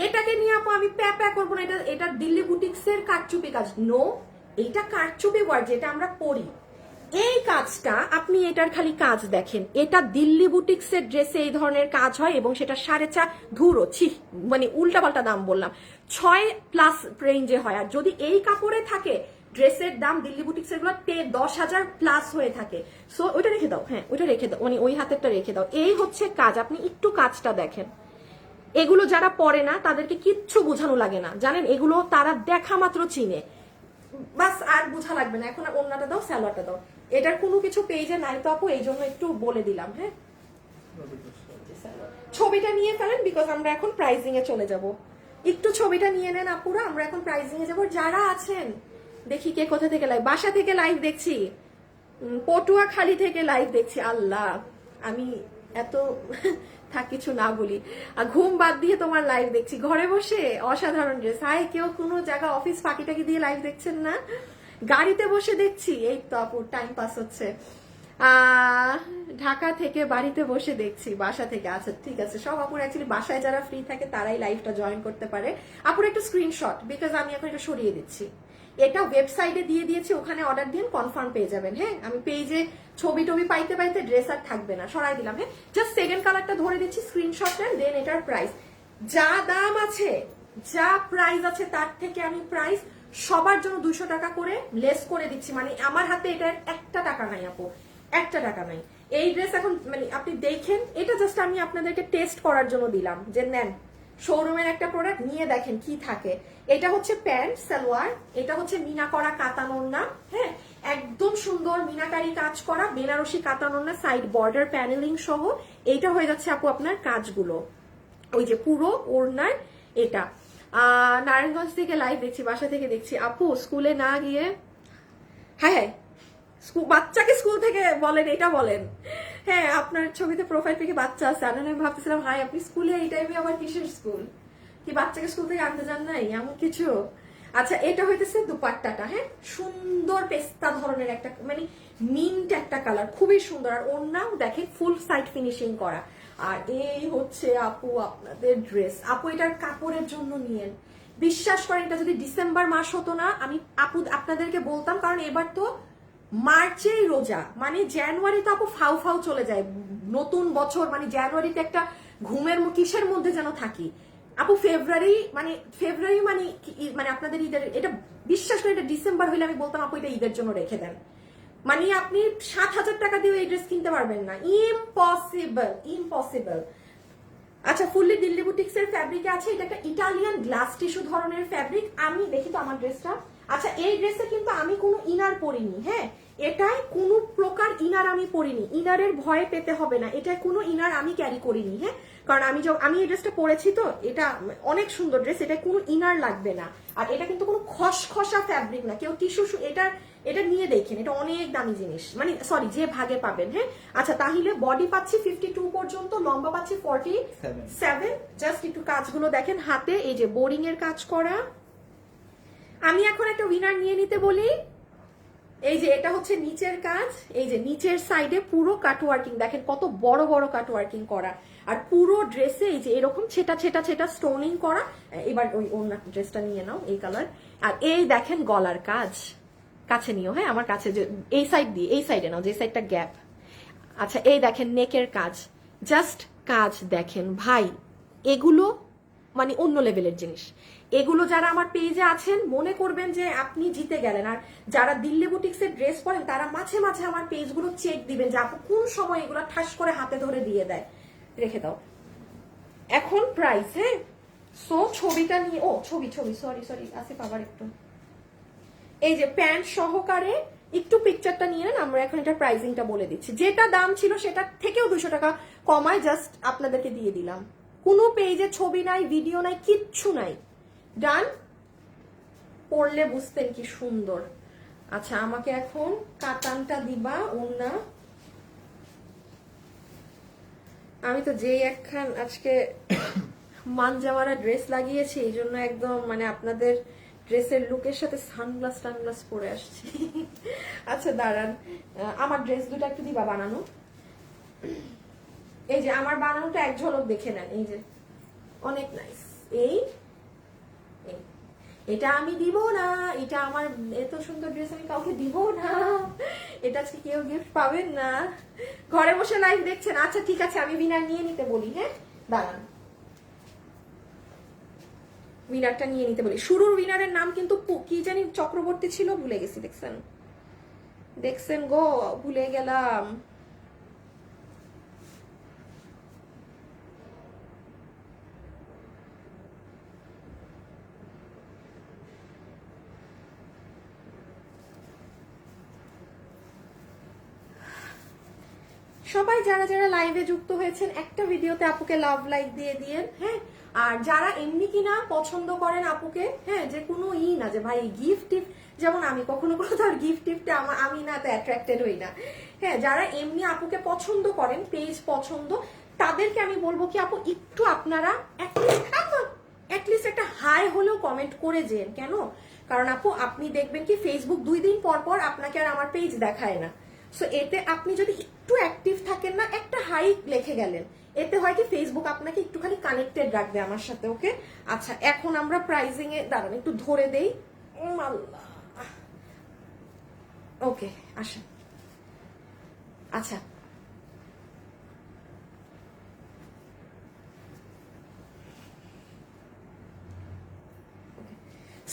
এটাকে নিয়ে আপু আমি প্যা করবো না, এটা দিল্লি বুটিক্স এর কারচুপি কাজ। নো, এইটা কারচুপি ওয়ার্ড যেটা আমরা পরি, এই কাজটা আপনি এটার খালি কাজ দেখেন। এটা দিল্লি বুটিক্স এর ড্রেসে এই ধরনের কাজ হয় এবং সেটা 4.5 ধুরো ছি মানে উল্টাপাল্টা দাম বললাম, 6+ রেঞ্জে হয়। আর যদি এই কাপড়ে থাকে ড্রেসের দাম দিল্লি বুটিক্স এর গুলো 10,000+ হয়ে থাকে। সো ওইটা রেখে দাও, হ্যাঁ ওইটা রেখে দাও, মানে ওই হাতেরটা রেখে দাও। এই হচ্ছে কাজ, আপনি একটু কাজটা দেখেন। এগুলো যারা পরে না তাদেরকে কিচ্ছু বোঝানো লাগে না, জানেন এগুলো তারা দেখা মাত্র চিনে, বাস আর বোঝা লাগবে না। এখন ওন্নাটা দাও, সালোয়ারটা দাও, এটার কোনো কিছু পেজে নাই তো আপু, এই জন্য একটু বলে দিলাম। হ্যাঁ ছবিটা নিয়ে ফেলেন, বিকজ আমরা এখন প্রাইজিং এ চলে যাব। একটু ছবিটা নিয়ে নেন আপুরা, আমরা এখন প্রাইজিং এ যাবো। যারা আছেন দেখি কে কোথা থেকে লাইভ, বাসা থেকে লাইভ দেখছি, পটুয়াখালী থেকে লাইভ দেখছি। আল্লাহ আমি এত থাক কিছু না বলি, ঘুম বাদ দিয়ে তোমার লাইভ দেখছি ঘরে বসে, অসাধারণ ড্রেস। হাই কেউ কোনো জায়গা অফিস ফাঁকি টাকি দিয়ে লাইভ দেখছেন না, গাড়িতে বসে দেখছি, এই তো আপু টাইম পাস হচ্ছে। ঢাকা থেকে বাড়িতে বসে দেখছি, বাসা থেকে। আচ্ছা ঠিক আছে, সব আপুর অ্যাকচুয়ালি বাসায় যারা ফ্রি থাকে তারাই লাইভটা জয়েন করতে পারে। আপুর একটু স্ক্রিনশট, বিকজ আমি এখন এটা সরিয়ে দিচ্ছি, এটা ওয়েবসাইটে দিয়ে দিয়েছি, ওখানে অর্ডার দিন কনফার্ম পেয়ে যাবেন। হ্যাঁ আমি পেজে ছবি টবি পাইতে পাইতে ড্রেস আর থাকবে না, সরাই দিলাম। হ্যাঁ জাস্ট সেকেন্ড কালারটা ধরে দিচ্ছি, স্ক্রিনশট নেন, দেন এটার প্রাইস যা দাম আছে, যা প্রাইস আছে তার থেকে আমি প্রাইস সবার জন্য 200 টাকা করে লেস করে দিচ্ছি। মানে আমার হাতে এটা 1 টাকা নাই আপু, 1 টাকা নাই। এই ড্রেস এখন মানে আপনি দেখেন, এটা জাস্ট আমি আপনাদেরকে টেস্ট করার জন্য দিলাম যে নেন শোরুমের একটা প্রোডাক্ট নিয়ে দেখেন কি থাকে। এটা হচ্ছে প্যান্ট সালোয়ার, এটা হচ্ছে মিনা করা কাতানোর না, হ্যাঁ একদম সুন্দর মিনাকারি কাজ করা বেনারসি কাতানোর না, সাইড বর্ডার প্যানেলিং সহ। এইটা হয়ে যাচ্ছে আপু আপনার কাজগুলো, ওই যে পুরো ওড়নার। এটা নারায়ণগঞ্জ থেকে লাইভ দেখছি, বাসা থেকে দেখছি। আপু স্কুলে না গিয়ে, হ্যাঁ হ্যাঁ বাচ্চাকে স্কুল থেকে বলেন, এটা বলেন। হ্যাঁ আপনার ছবিতে প্রোফাইল পিকে বাচ্চা আছে, আমি ভাবতেছিলাম হাই আপনি স্কুলে এই টাইমে আবার কিসের স্কুল, কি বাচ্চাকে স্কুল থেকে আনতে যান নাই এমন কিছু? আচ্ছা এটা হইতেছে দুপাট্টাটা, হ্যাঁ সুন্দর পেস্তা ধরনের একটা মানে মিন্ট একটা কালার, খুবই সুন্দর। আর ওড়নাও দেখেন ফুল সাইড ফিনিশিং করা। আর এই হচ্ছে আপু আপনাদের ড্রেস। আপু এটার কাপড়ের জন্য নিয়েন, বিশ্বাস করেন এটা যদি ডিসেম্বর মাস হতো না আমি আপু আপনাদেরকে বলতাম, কারণ এবার তো মার্চেই রোজা, মানে জানুয়ারি তো আপু ফাউ ফাউ চলে যায়, নতুন বছর মানে জানুয়ারিতে একটা ঘুমের কিসের মধ্যে যেন থাকি আপু। ফেব্রুয়ারি মানে মানে আপনাদের ঈদের, এটা বিশ্বাস করে এটা ডিসেম্বর হইলে আমি বলতাম আপু এটা ঈদের জন্য রেখে দেন। মানে আপনি 7,000 টাকা দিয়ে এই ড্রেস কিনতে পারবেন না, ইম্পসিবল ইম্পসিবল। আচ্ছা, ফুললি দিল্লি বুটিক্স এর ফ্যাব্রিকে আছে, এটা একটা ইটালিয়ান গ্লাস টিস্যু ধরনের ফ্যাব্রিক। আমি দেখি তো আমার ড্রেসটা। আচ্ছা, এই ড্রেসে কিন্তু আমি কোনো ইনার পরিনি, হ্যাঁ, এটায় কোনো প্রকার ইনার আমি পরিনি, ইনারের ভয় পেতে হবে না, এটায় কোনো ইনার আমি ক্যারি করিনি, হ্যাঁ, কারণ আমি এই ড্রেসটা পরেছি তো, এটা অনেক সুন্দর ড্রেস, এটা কোনো ইনার লাগবে না। আর এটা কিন্তু কোনো খসখসা ফ্যাব্রিক না, কেউ টিস্যু এটা নিয়ে দেখেন, এটা অনেক দামি জিনিস, মানে সরি যে ভাগে পাবেন, হ্যাঁ। আচ্ছা, তাহলে বডি পাচ্ছি 52 পর্যন্ত, লম্বা পাচ্ছি 47। জাস্ট একটু কাজগুলো দেখেন, হাতে এই যে বোরিং এর কাজ করা। আমি এখন একটা উইনার নিয়ে নিতে বলি। এই যে এটা হচ্ছে নিচের কাজ, এই যে নিচের সাইডে পুরো কাট ওয়ার্কিং দেখেন, কত বড় বড় কাট ওয়ার্কিং করা, আর পুরো ড্রেসে এই যে এরকম ছেটা ছেটা ছেটা স্টোনিং করা। এবার ওই অন্য ড্রেসটা নিয়ে নাও, এই কালার। আর এই দেখেন গলার কাজ, কাছে নিও, হ্যাঁ, আমার কাছে, যে এই সাইড দিয়ে, এই সাইডে নাও যে সাইডটা গ্যাপ। আচ্ছা, এই দেখেন নেকের কাজ, জাস্ট কাজ দেখেন ভাই, এগুলো মানে অন্য লেভেলের জিনিস। এগুলো যারা আমার পেজে আছেন মনে করবেন যে আপনি জিতে গেলেন। আর যারা দিল্লি বুটিক্স এর ড্রেস পরেন তারা মাঝে মাঝে আমার পেজগুলো চেক দিবেন যে আপু কোন সময় এগুলো ঠাস করে হাতে ধরে দিয়ে দেয়। রেখে দাও এখন প্রাইস, হ্যাঁ। সো ছবিটা নিয়ে, ছবি সরি আসিফ, আবার একটু এই যে প্যান্ট সহকারে একটু পিকচারটা নিয়ে নেন, আমরা এখন এটা প্রাইসিংটা বলে দিচ্ছি। যেটা দাম ছিল সেটা থেকেও 200 টাকা কমায় জাস্ট আপনাদেরকে দিয়ে দিলাম। কোনো পেজে ছবি নাই, ভিডিও নাই, কিচ্ছু নাই। ডান, পড়লে বুঝতেন কি সুন্দর। আচ্ছা, আমাকে এখন কাতানটা দিবা ওন্না। আমি তো যেই একখান আজকে মানজামারা ড্রেস লাগিয়েছি, এই জন্য একদম মানে আপনাদের ড্রেসের লুকের সাথে সানগ্লাস পরে আসছি। আচ্ছা দাঁড়ান, আমার ড্রেস দুটো একটু দিবা বানানো। এই যে আমার বানানোটা এক ঝলক দেখে নেন, এই যে অনেক নাইস। এটা আমি দিব না, এটা আমার এত সুন্দর ড্রেস আমি কাউকে দিব না, এটা আজকে কেউ গিফট পাবেন না। ঘরে বসে লাইভ দেখছেন, আচ্ছা ঠিক আছে, আমি উইনার নিয়ে নিতে বলি, হ্যাঁ দাঁড়ান, উইনারটা নিয়ে নিতে বলি। শুরুর উইনারের নাম কিন্তু কি জানি চক্রবর্তী ছিল, ভুলে গেছি। দেখছেন গো, ভুলে গেলাম। সবাই যারা যারা লাইভে যুক্ত হয়েছেন একটা ভিডিওতে আপুকে লাভ লাইক দিয়ে দিয়েন, হ্যাঁ। আর যারা এমনি কিনা পছন্দ করেন আপুকে, হ্যাঁ, যে কোনো না যে ভাই গিফট টিফট, যেমন আমি কখনো তার গিফট টিফটে আমি না তো অ্যাট্রাক্টেড হই না, হ্যাঁ। যারা এমনি আপুকে পছন্দ করেন, পেজ পছন্দ, তাদেরকে আমি বলবো কি আপু একটু আপনারা অ্যাটলিস্ট একটা হাই হলেও কমেন্ট করে যেন। কেন? কারণ আপু আপনি দেখবেন কি ফেসবুক 2 দিন পর পর আপনাকে আর আমার পেজ দেখায় না। সো এতে আপনি যদি একটু অ্যাক্টিভ থাকেন না, একটা হাইক লিখে গেলেন, এতে হয় কি ফেসবুক আপনাকে একটুখানি কানেক্টেড রাখবে আমার সাথে, ওকে। আচ্ছা, এখন আমরা প্রাইজিং এ দাঁড়ান একটু ধরে দেই। ওকে, আসেন। আচ্ছা,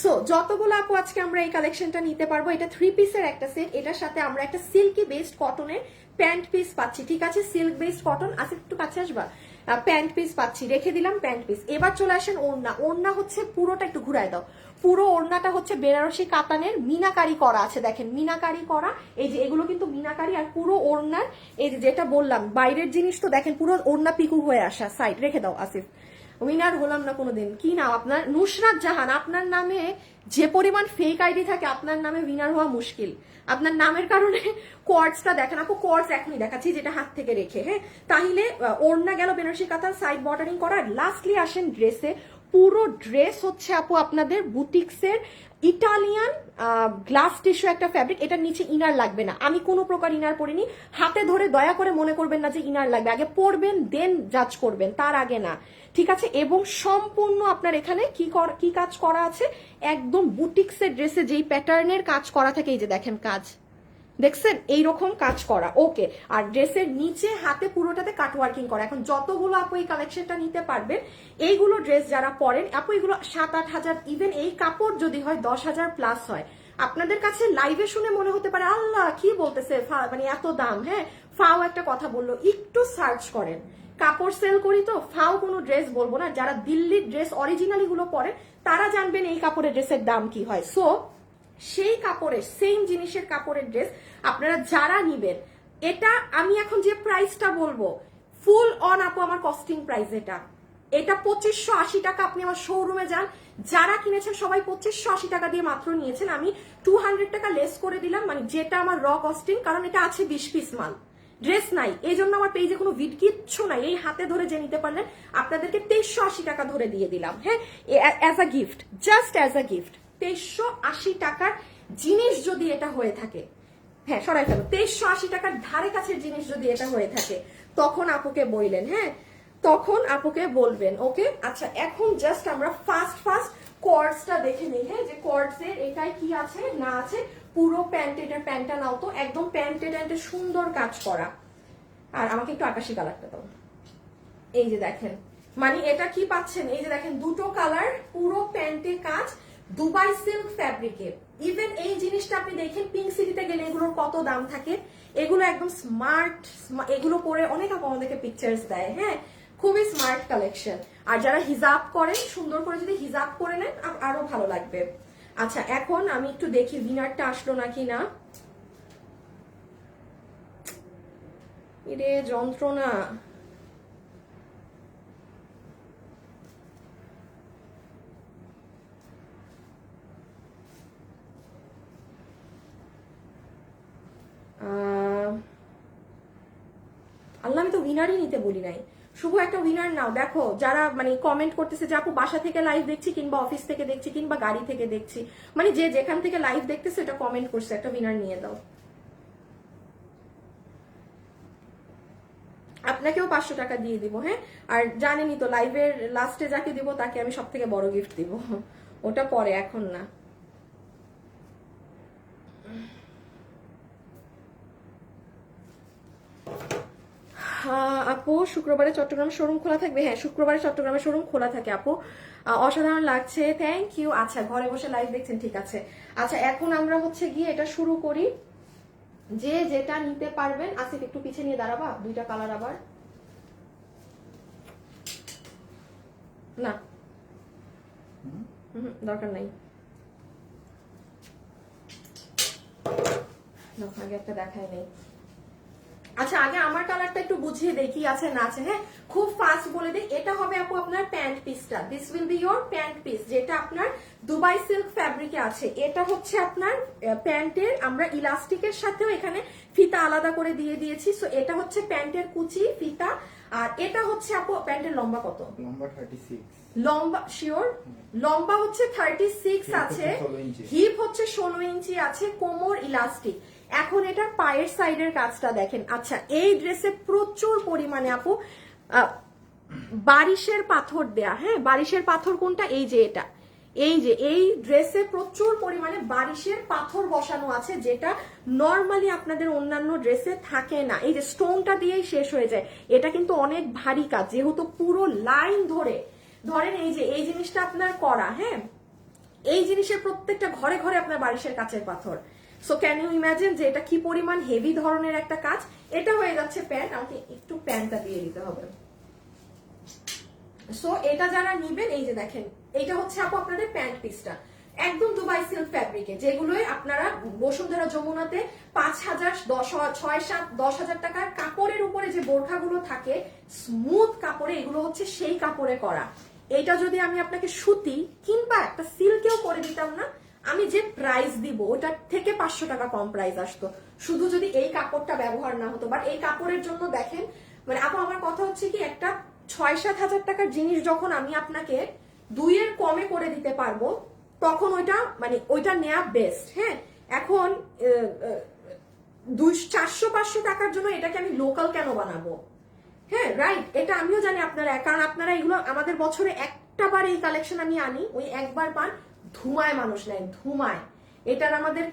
সো যতগুলো আপু আজকে আমরা এই কালেকশনটা নিতে পারবো, এটা 3 পিসের একটা সেট, এটার সাথে আমরা একটা সিল্কি বেসড কটনের প্যান্ট পিস পাচ্ছি, ঠিক আছে, সিল্ক বেসড কটন আছে, একটু কাছে আসবা, প্যান্ট পিস পাচ্ছি, রেখে দিলাম প্যান্ট পিস। এবার চলে আসেন ওড়না। ওড়না হচ্ছে পুরোটা একটু ঘুরায় দাও, পুরো ওড়নাটা হচ্ছে বেনারসি কাতানের মিনাকারি করা আছে, দেখেন মিনাকারি করা, এই যে এগুলো কিন্তু মিনাকারি। আর পুরো ওড়নার এই যে যেটা বললাম বাইরের জিনিস তো দেখেন, পুরো ওড়না পিকু হয়ে আসা। সাইড রেখে দাও আসিফ, উইনার হলাম না কোনোদিন। কি নাম আপনার? নুসরাত জাহান। আপনার নামে যে পরিমাণ ফেক আইডি থাকে, আপনার নামে উইনার হওয়া মুশকিল। আপনার নামের কারণে কোয়ার্ডসটা দেখেন আপু, কোয়ার্ডস এখনই দেখাচ্ছি যেটা হাত থেকে রেখে, হ্যাঁ। তাহলে ওড়না গেল বেনারসি কাতান, সাইড বর্ডারিং করা। লাস্টলি আসেন ড্রেসে। পুরো ড্রেস হচ্ছে আপু আপনাদের বুটিক্সের ইটালিয়ান গ্লাস টিস্যু একটা ফ্যাব্রিক, এটার নিচে ইনার লাগবে না। আমি কোনো প্রকার ইনার পরিনি, হাতে ধরে দয়া করে মনে করবেন না যে ইনার লাগবে, আগে পরবেন দেন জাজ করবেন, তার আগে না, ঠিক আছে। এবং সম্পূর্ণ আপনার এখানে কি কাজ করা আছে, একদম বুটিক্সের ড্রেসে যেই প্যাটার্নের কাজ করা থাকে, এই যে দেখেন কাজ, দেখছেন এইরকম কাজ করা, ওকে। আর ড্রেসের নিচে হাতে পুরোটাতে কাট ওয়ার্কিং করা। এখন যতগুলো আপু এই কালেকশনটা নিতে পারবেন, এইগুলো ড্রেস যারা পরেন আপু, এগুলো 7-8 হাজার, ইভেন এই কাপড় যদি হয় 10,000 প্লাস হয়। আপনাদের কাছে লাইভে শুনে মনে হতে পারে আল্লাহ কি বলতেছে, মানে এত দাম। হ্যাঁ, ফাও একটা কথা বললো, একটু সার্চ করেন। কাপড় সেল করি তো, ফাও কোনো ড্রেস বলবো না। যারা দিল্লির ড্রেস অরিজিনালি গুলো পরে তারা জানবেন এই কাপড়ের ড্রেসের দাম কি হয়। সো সেই কাপড়ের, সেম জিনিসের কাপড়ের ড্রেস আপনারা যারা নিবেন, এটা আমি এখন যে প্রাইসটা বলবো ফুল অন আপু আমার কস্টিং প্রাইস। এটা 2580 টাকা। আপনি আমার শোরুমে যান, যারা কিনেছেন সবাই 2580 টাকা দিয়ে মাত্র নিয়েছেন। আমি 200 টাকা লেস করে দিলাম, মানে যেটা আমার র কস্টিং, কারণ এটা আছে 20 পিস মাল, ড্রেস নাই। এই জন্য আমার পেজে কোনো কিচ্ছু নাই। এই হাতে ধরে যে নিতে পারলেন আপনাদেরকে 2380 টাকা ধরে দিয়ে দিলাম। হ্যাঁ, as a gift, just as a gift. 2380 টাকার জিনিস যদি এটা হয়ে থাকে, হ্যাঁ সরাই ফেলো, 2380 টাকার ধারে কাছের জিনিস যদি এটা হয়ে থাকে, তখন আপুকে বললেন। হ্যাঁ, তখন আপুকে বলবেন। ওকে, আচ্ছা এখন জাস্ট আমরা ফার্স্ট কর্ডসটা দেখে নিই। হ্যাঁ, যে কর্ডসের এটাই কি আছে না আছে। পুরো প্যান্ট, এটার প্যান্টটা নাও তো, একদম প্যান্টে সুন্দর কাজ করা। আর আমাকে একটু আকাশি কালারটা দাও। এই যে দেখেন, মানে এটা কি পাচ্ছেন, এই যে দেখেন দুটো কালার, পুরো প্যান্টে কাজ, দুবাই সিল্ক ফ্যাব্রিকে। ইভেন এই জিনিসটা আপনি দেখেন পিঙ্ক সিটিতে গেলে এগুলোর কত দাম থাকে। এগুলো একদম স্মার্ট, এগুলো পরে অনেক আপু আমাদেরকে পিকচার্স দেয়। হ্যাঁ, খুবই স্মার্ট কালেকশন। আর যারা হিজাব করেন, সুন্দর করে যদি হিজাব করে নেন আরো ভালো লাগবে। আচ্ছা এখন আমি একটু দেখি উইনারটা আসলো নাকি না। এরে যন্ত্রণা। আল্লাহ, আমি তো উইনারই নিতে বলি নাই, শুভ একটা উইনার নাও। দেখো যারা মানে কমেন্ট করতেছে যে আপু বাসা থেকে লাইভ দেখছি, কিংবা অফিস থেকে দেখছি, কিংবা গাড়ি থেকে দেখছি, মানে যে যেখান থেকে লাইভ দেখতেছে এটা কমেন্ট করছে, একটা উইনার নিয়ে দাও। আপনাকেও 500 টাকা দিয়ে দিব। হ্যাঁ, আর জানেনই তো লাইভের লাস্টে যাকে দিব তাকে আমি সব থেকে বড় গিফট দিব, ওটা পরে, এখন না। আপু শুক্রবারে চট্টগ্রাম শোরুম খোলা থাকবে? হ্যাঁ, শুক্রবারে চট্টগ্রামের শোরুম খোলা থাকে আপু। অসাধারণ লাগছে, থ্যাংক ইউ। আচ্ছা ঘরে বসে লাইভ দেখছেন, ঠিক আছে। আচ্ছা এখন আমরা হচ্ছে গিয়ে এটা শুরু করি। যে যেটা নিতে পারবেন, আসিফ একটু পিছিয়ে নিয়ে দাঁড়াবা, দুইটা কালার আবার না, দরকার নাই, আগে একটা দেখাই নেই। আচ্ছা আগে আমার কালারটা একটু বুঝিয়ে দেই কি আছে না আছে। হ্যাঁ, খুব ফাস্ট বলে দিই, এটা হবে আপু আপনার প্যান্ট পিসটা। This will be your pant piece, যেটা আপনার দুবাই সিল্ক ফ্যাব্রিকে আছে। এটা হচ্ছে আপনার প্যান্টের, আমরা ইলাস্টিকের সাথেও এখানে ফিতা আলাদা করে দিয়ে দিয়েছি। সো এটা হচ্ছে প্যান্টের কুচি ফিতা। আর এটা হচ্ছে আপু প্যান্টের লম্বা কত? লম্বা 36। লম্বা শিওর? লম্বা হচ্ছে 36 আছে, হিপ হচ্ছে 16 ইঞ্চি আছে, কোমর ইলাস্টিক। এখন এটার পায়ের সাইডের কাজটা দেখেন। আচ্ছা এই ড্রেসে প্রচুর পরিমাণে আপু বারিশের পাথর দেয়া। হ্যাঁ, বারিশের পাথর কোনটা? এই যে এটা, এই যে এই ড্রেসে প্রচুর পরিমাণে বারিশের পাথর বসানো আছে, যেটা নর্মালি আপনাদের অন্যান্য ড্রেসে থাকে না। এই যে স্টোনটা দিয়েই শেষ হয়ে যায়। এটা কিন্তু অনেক ভারী কাজ, যেহেতু পুরো লাইন ধরে ধরেন এই যে এই জিনিসটা আপনার করা। হ্যাঁ, এই জিনিসের প্রত্যেকটা ঘরে ঘরে আপনার বারিশের কাচের পাথর। সো ক্যান ইউ ইমাজিন যে এটা কি পরিমাণ হেভি ধরনের একটা কাজ। এটা হয়ে যাচ্ছে প্যান্ট, আমাকে একটু প্যান্টটা দিয়ে দিতে হবে। সো এটা যারা নিবেন, এই যে দেখেন এটা হচ্ছে আপু আপনাদের প্যান্ট পিসটা, একদম দুবাই সিল্ক ফ্যাব্রিকে, যেগুলোই আপনারা বসুন্ধরা যমুনাতে 5,000, 6,7, 10,000 টাকার কাপড়ের উপরে যে বোরখাগুলো থাকে স্মুথ কাপড়ে, এগুলো হচ্ছে সেই কাপড়ে করা। এটা যদি আমি আপনাকে সুতি কিংবা একটা সিল্কেও করে দিতাম না, আমি যে প্রাইস দিব ওটার থেকে 500 টাকা কম প্রাইস আসতো, শুধু যদি এই কাপড়টা ব্যবহার না হতো। বাট এই কাপড়ের জন্য দেখেন, মানে আপু আমার কথা হচ্ছে কি, একটা 6-7 হাজার টাকার জিনিস যখন আমি আপনাকে 2-এর কমে করে দিতে পারবো, তখন ওইটা মানে ওইটা নেওয়া বেস্ট। হ্যাঁ, এখন 400-500 টাকার জন্য এটাকে আমি লোকাল কেন বানাবো? হ্যাঁ রাইট, এটা আমিও জানি আপনারা, কারণ আপনারা এগুলো আমাদের বছরে একটা বার এই কালেকশন আমি আনি, ওই একবার পান, ধুমায় মানুষ নেয়, ধুমায়। এটার আমাদের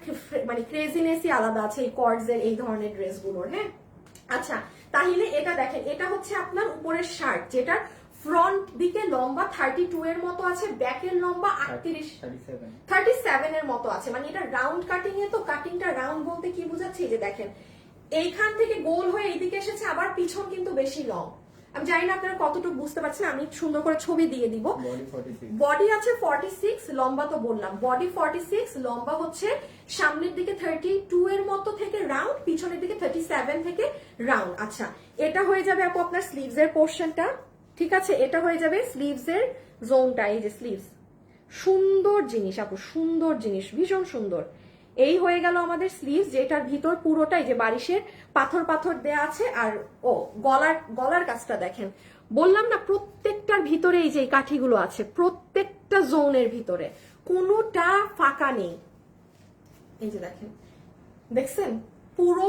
মানে ক্রেজিনেসই আলাদা আছে এই কর্ডসের এই ধরনের ড্রেসগুলোর। হ্যাঁ আচ্ছা, তাহলে এটা দেখেন, এটা হচ্ছে আপনার উপরের শার্ট, যেটা ফ্রন্ট দিকে লম্বা 32 এর মতো আছে, ব্যাকের লম্বা 37 এর মতো আছে। মানে এটা রাউন্ড কাটিং এ, তো কাটিংটা রাউন্ড বলতে কি বোঝাচ্ছে, যে দেখেন এইখান থেকে গোল হয়ে এইদিকে এসেছে, আবার পিছন কিন্তু বেশি লং। আমি জানি না আপনারা কতটুকু বুঝতে পারছেন, আমি সুন্দর করে ছবি দিয়ে দিব। বডি আছে 46, লম্বা তো বললাম, বডি 46, লম্বা হচ্ছে সামনের দিকে 32 এর মতো থেকে রাউন্ড, পিছনের দিকে 37 থেকে রাউন্ড। আচ্ছা, এটা হয়ে যাবে আপু আপনার স্লিভস এর পোর্শনটা, ঠিক আছে, এটা হয়ে যাবে স্লিভস এর জোনটা। এই যে স্লিভস, সুন্দর জিনিস আপু, সুন্দর জিনিস, ভীষণ সুন্দর। এই হয়ে গেল আমাদের স্লিভস, যেটার ভিতর পুরোটাই যে বারিশের পাথর পাথর দেয়া আছে। আর ও গলার কাজটা দেখেন, বললাম না প্রত্যেকটার ভিতরে এই যে কাঠিগুলো আছে, প্রত্যেকটা জোনের ভিতরে কোনোটা ফাঁকা নেই। এই যে দেখেন, দেখছেন পুরো,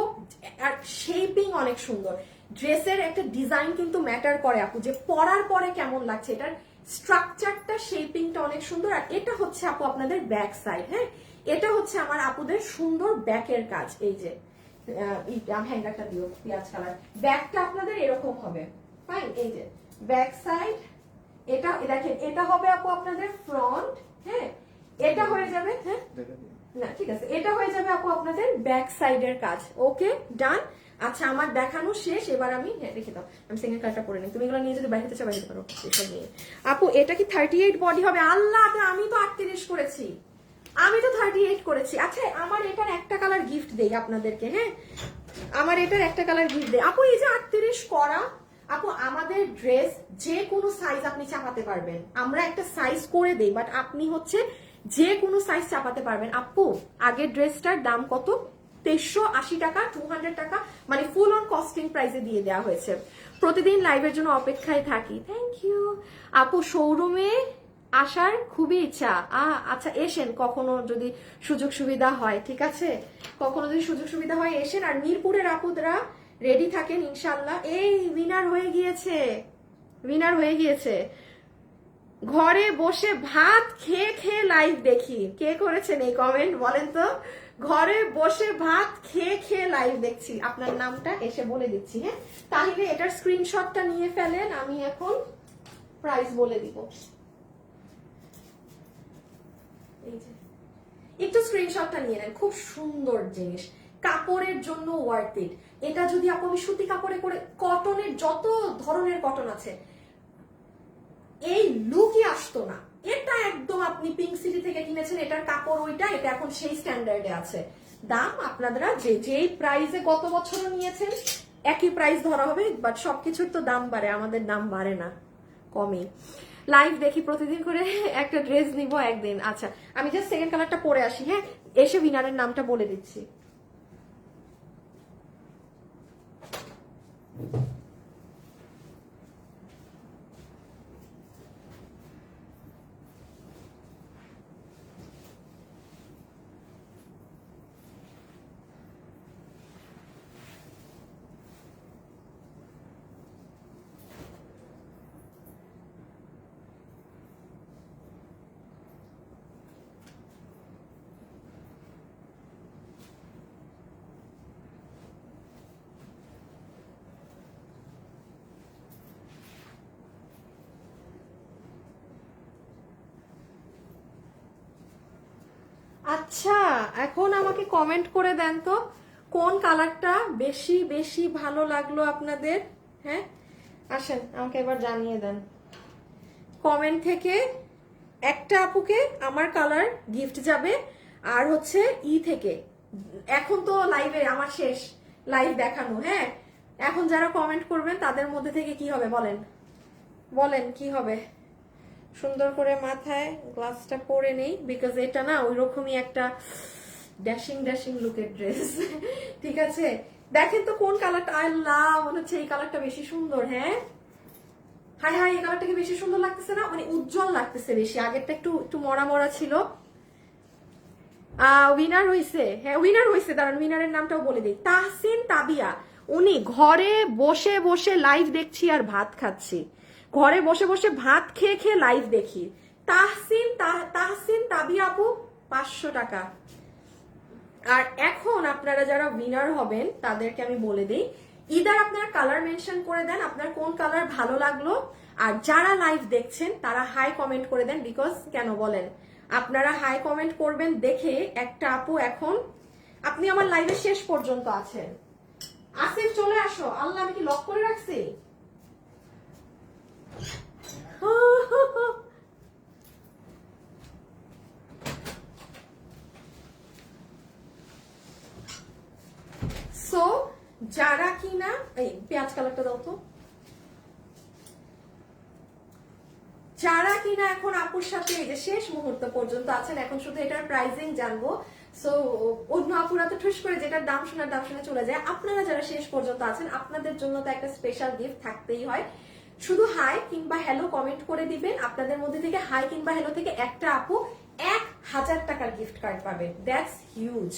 আর শেপিং অনেক সুন্দর। ড্রেসের একটা ডিজাইন কিন্তু ম্যাটার করে আপু, যে পরার পরে কেমন লাগছে, এটার স্ট্রাকচারটা শেপিংটা অনেক সুন্দর। আর এটা হচ্ছে আপু আপনাদের ব্যাক সাইড। হ্যাঁ, এটা হচ্ছে আমার আপুদের সুন্দর ব্যাকের কাজ। এই যে হ্যাঙ্গারটা দিও পেঁয়াজ কালার, ব্যাকটা আপনাদের এরকম হবে, ফাইন। এই যে ব্যাক সাইড, এটা দেখেন, এটা হবে আপু আপনাদের ফ্রন্ট। হ্যাঁ, এটা হয়ে যাবে, হ্যাঁ না ঠিক আছে, এটা হয়ে যাবে আপু আপনাদের ব্যাক সাইডের কাজ। ওকে ডান। আচ্ছা, আমার দেখানো শেষ, এবার আমি, হ্যাঁ রেখে দাও, আমি সিঙ্গেল কালারটা পরে নিই, তুমি এগুলো নিয়ে যদি বাইরে চাও বাইরে পারো এসব নিয়ে। আপু এটা কি 38 বডি হবে? আল্লাহ, আমি তো 38 করেছি, আমি তো 38 করেছি। আচ্ছা, আমার এটার একটা কালার গিফট দেই আপনাদেরকে। হ্যাঁ, আমার এটার একটা কালার গিফট দেই আপু। এই যে 38 করা আপু, আমাদের ড্রেস যে কোনো সাইজ আপনি চাপাতে পারবেন, আমরা একটা সাইজ করে দেই, বাট আপনি হচ্ছে যে কোনো সাইজ চাপাতে পারবেন। আপু আগের ড্রেসটার দাম কত? 2380 টাকা, 200 টাকা, মানে ফুল অন কস্টিং প্রাইসে দিয়ে দেওয়া হয়েছে। প্রতিদিন লাইভের জন্য অপেক্ষায় থাকি, থ্যাংক ইউ আপু। শোরুমে আসার খুবই ইচ্ছা। আচ্ছা, এসেন কখনো যদি সুযোগ সুবিধা হয়, ঠিক আছে, কখনো যদি সুযোগ সুবিধা হয় এসেন। আর মিরপুরের আপুদরা রেডি থাকেন ইনশাল্লাহ। এই উইনার হয়ে গিয়েছে, উইনার হয়ে গিয়েছে। ঘরে বসে ভাত খেয়ে খেয়ে লাইভ দেখি, কে করেছেন এই কমেন্ট বলেন তো? ঘরে বসে ভাত খেয়ে খেয়ে লাইভ দেখছি, আপনার নামটা এসে বলে দিচ্ছি। হ্যাঁ, তাহলে এটার স্ক্রিনশটটা নিয়ে ফেলেন, আমি এখন প্রাইস বলে দিব। এই যে একটু স্ক্রিনশটটা নিয়ে নেন, খুব সুন্দর জিনিস, কাপড়ের জন্য ওয়ার্থ ইট। এটা যদি আপনি সুতি কাপড়ে করে, কটনের যত ধরনের কটন আছে, এই লুকই আসতো না। এটা একদম আপনি পিঙ্ক সিটি থেকে কিনেছেন, এটার কাপড় ওইটা, এটা এখন সেই স্ট্যান্ডার্ডে আছে। দাম আপনারা যেই প্রাইসে গত বছরও নিয়েছেন একই প্রাইস ধরা হবে, বাট সবকিছুর তো দাম বাড়ে, আমাদের দাম বাড়ে না, কমই। লাইভ দেখি প্রতিদিন করে, একটা ড্রেস নিব একদিন। আচ্ছা, আমি জাস্ট সেকেন্ড কালারটা পরে আসি। হ্যাঁ, এসে উইনারের নামটা বলে দিচ্ছি। আচ্ছা, এখন আমাকে কমেন্ট করে দেন তো কোন কালারটা বেশি বেশি ভালো লাগলো আপনাদের। হ্যাঁ, আসেন আমাকে এবার জানিয়ে দেন কমেন্ট থেকে। একটা আপুকে আমার কালার গিফট যাবে, আর হচ্ছে থেকে, এখন তো লাইভে আমার শেষ লাইভ দেখানো। হ্যাঁ, এখন যারা কমেন্ট করবেন তাদের মধ্যে থেকে কি হবে বলেন, বলেন কি হবে? সুন্দর করে মাথায় গ্লাসটা পরে নেই, বিকজ এটা না ওই রকমই একটা ড্যাশিং ড্যাশিং লুকের ড্রেস। ঠিক আছে, দেখেন তো কোন কালারটা, আল্লাহ মনে হচ্ছে এই কালারটা বেশি সুন্দর। হ্যাঁ, হাই হাই, এই কালারটাকে বেশি সুন্দর লাগতেছে না, মানে উজ্জ্বল লাগতেছে বেশি, আগেরটা একটু একটু মরা মরা ছিল। উইনার হইছে, হ্যাঁ উইনার হইছে, দাঁড়ান উইনারের নামটাও বলে দিই, তাহসিন তাবিয়া। উনি ঘরে বসে বসে লাইভ দেখছি আর ভাত খাচ্ছি, ঘরে বসে বসে ভাত খেয়ে খেয়ে লাইভ দেখি। তাহসিন তাবিয়া আপু 500 টাকা, আর এখন আপনারা যারা উইনার হবেন তাদেরকে আমি বলে দিই, ইদার আপনারা কালার মেনশন করে দেন আপনার কোন কালার ভালো লাগলো, আর যারা লাইভ দেখছেন তারা হাই কমেন্ট করে দেন। বিকজ কেন বলেন, আপনারা হাই কমেন্ট করবেন দেখে একটা আপু, এখন আপনি আমার লাইভের শেষ পর্যন্ত আছেন, আসিফ চলে আসো। আল্লাহ, আমি কি লক করে রাখছি? সো যারা কিনা, এই পেঁয়াজ কালারটা দাও তো, যারা কিনা এখন আপুর সাথে এই যে শেষ মুহূর্ত পর্যন্ত আছেন, এখন শুধু এটার প্রাইসিং জানবো। সো অন্য আপুরা তো ঠুস করে যেটার দাম শুনে চলে যায়, আপনারা যারা শেষ পর্যন্ত আছেন আপনাদের জন্য তো একটা স্পেশাল গিফট থাকতেই হয়। শুধু হাই কিংবা হ্যালো কমেন্ট করে দিবেন, আপনাদের মধ্যে থেকে হাই কিংবা হ্যালো থেকে একটা আপু 1000 টাকার গিফট কার্ড পাবে। That's huge,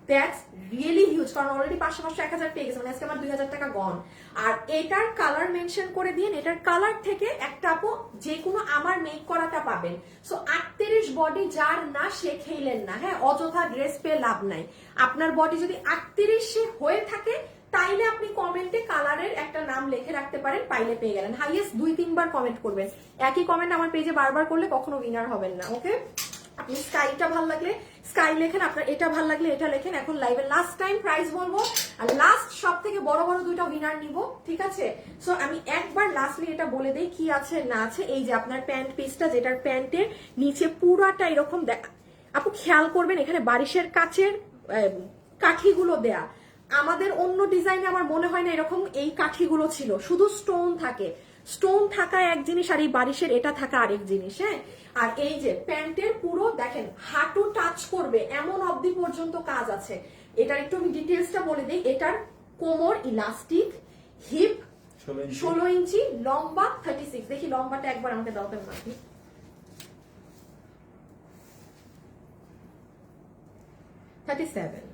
that's really huge, কারণ অলরেডি 500 1000 পেয়ে গেছে, মানে আজকে আমার 2000 টাকা গন। আর এটার কালার মেনশন করে দিন, এটার কালার থেকে একটা আপু যে কোনো আমার মেক করাটা পাবেন। সো 38 বডি যার না সে খেইলেন না, হ্যাঁ, অযথা ড্রেস পেয়ে লাভ নাই। আপনার বডি যদি 38 হয়ে থাকে তাইলে আপনি কমেন্টে কালারের একটা নাম লিখে রাখতে পারেন, পাইলে পেয়ে গেলেন। হাইয়েস্ট 2-3 বার কমেন্ট করবেন, একই কমেন্ট আমার পেজে বারবার করলে কখনো উইনার হবেন না। ওকে, আপনি স্কাইটা ভালো লাগলে স্কাই লেখেন, আপনার এটা ভালো লাগলে এটা লেখেন। এখন লাইভে লাস্ট টাইম প্রাইস বলবো, আর লাস্ট সব থেকে বড় দুইটা উইনার নিব, ঠিক আছে? সো আমি একবার লাস্টলি এটা বলে দেই কি আছে না আছে। এই যে আপনার প্যান্ট পিসটা, যেটার প্যান্টের নিচে পুরাটা এরকম আপু খেয়াল করবেন, এখানে বারিশের কাচের কাঠিগুলো দেয়া। আমাদের অন্য ডিজাইনে আমার মনে হয় না এরকম এই কাঠিগুলো ছিল, শুধু স্টোন থাকে। স্টোন থাকা এক জিনিস আর এই বারিশের এটা থাকা আরেক জিনিস, হ্যাঁ। আর এই যে প্যান্টের পুরো দেখেন হাঁটু টাচ করবে এমন অবধি পর্যন্ত কাজ আছে। এটার একটু আমি ডিটেলসটা বলে দিই, এটার কোমর ইলাস্টিক, হিপ 16 ইঞ্চি, লম্বা 36। দেখি লম্বাটা একবার আমাকে দাও তো, আপনি 37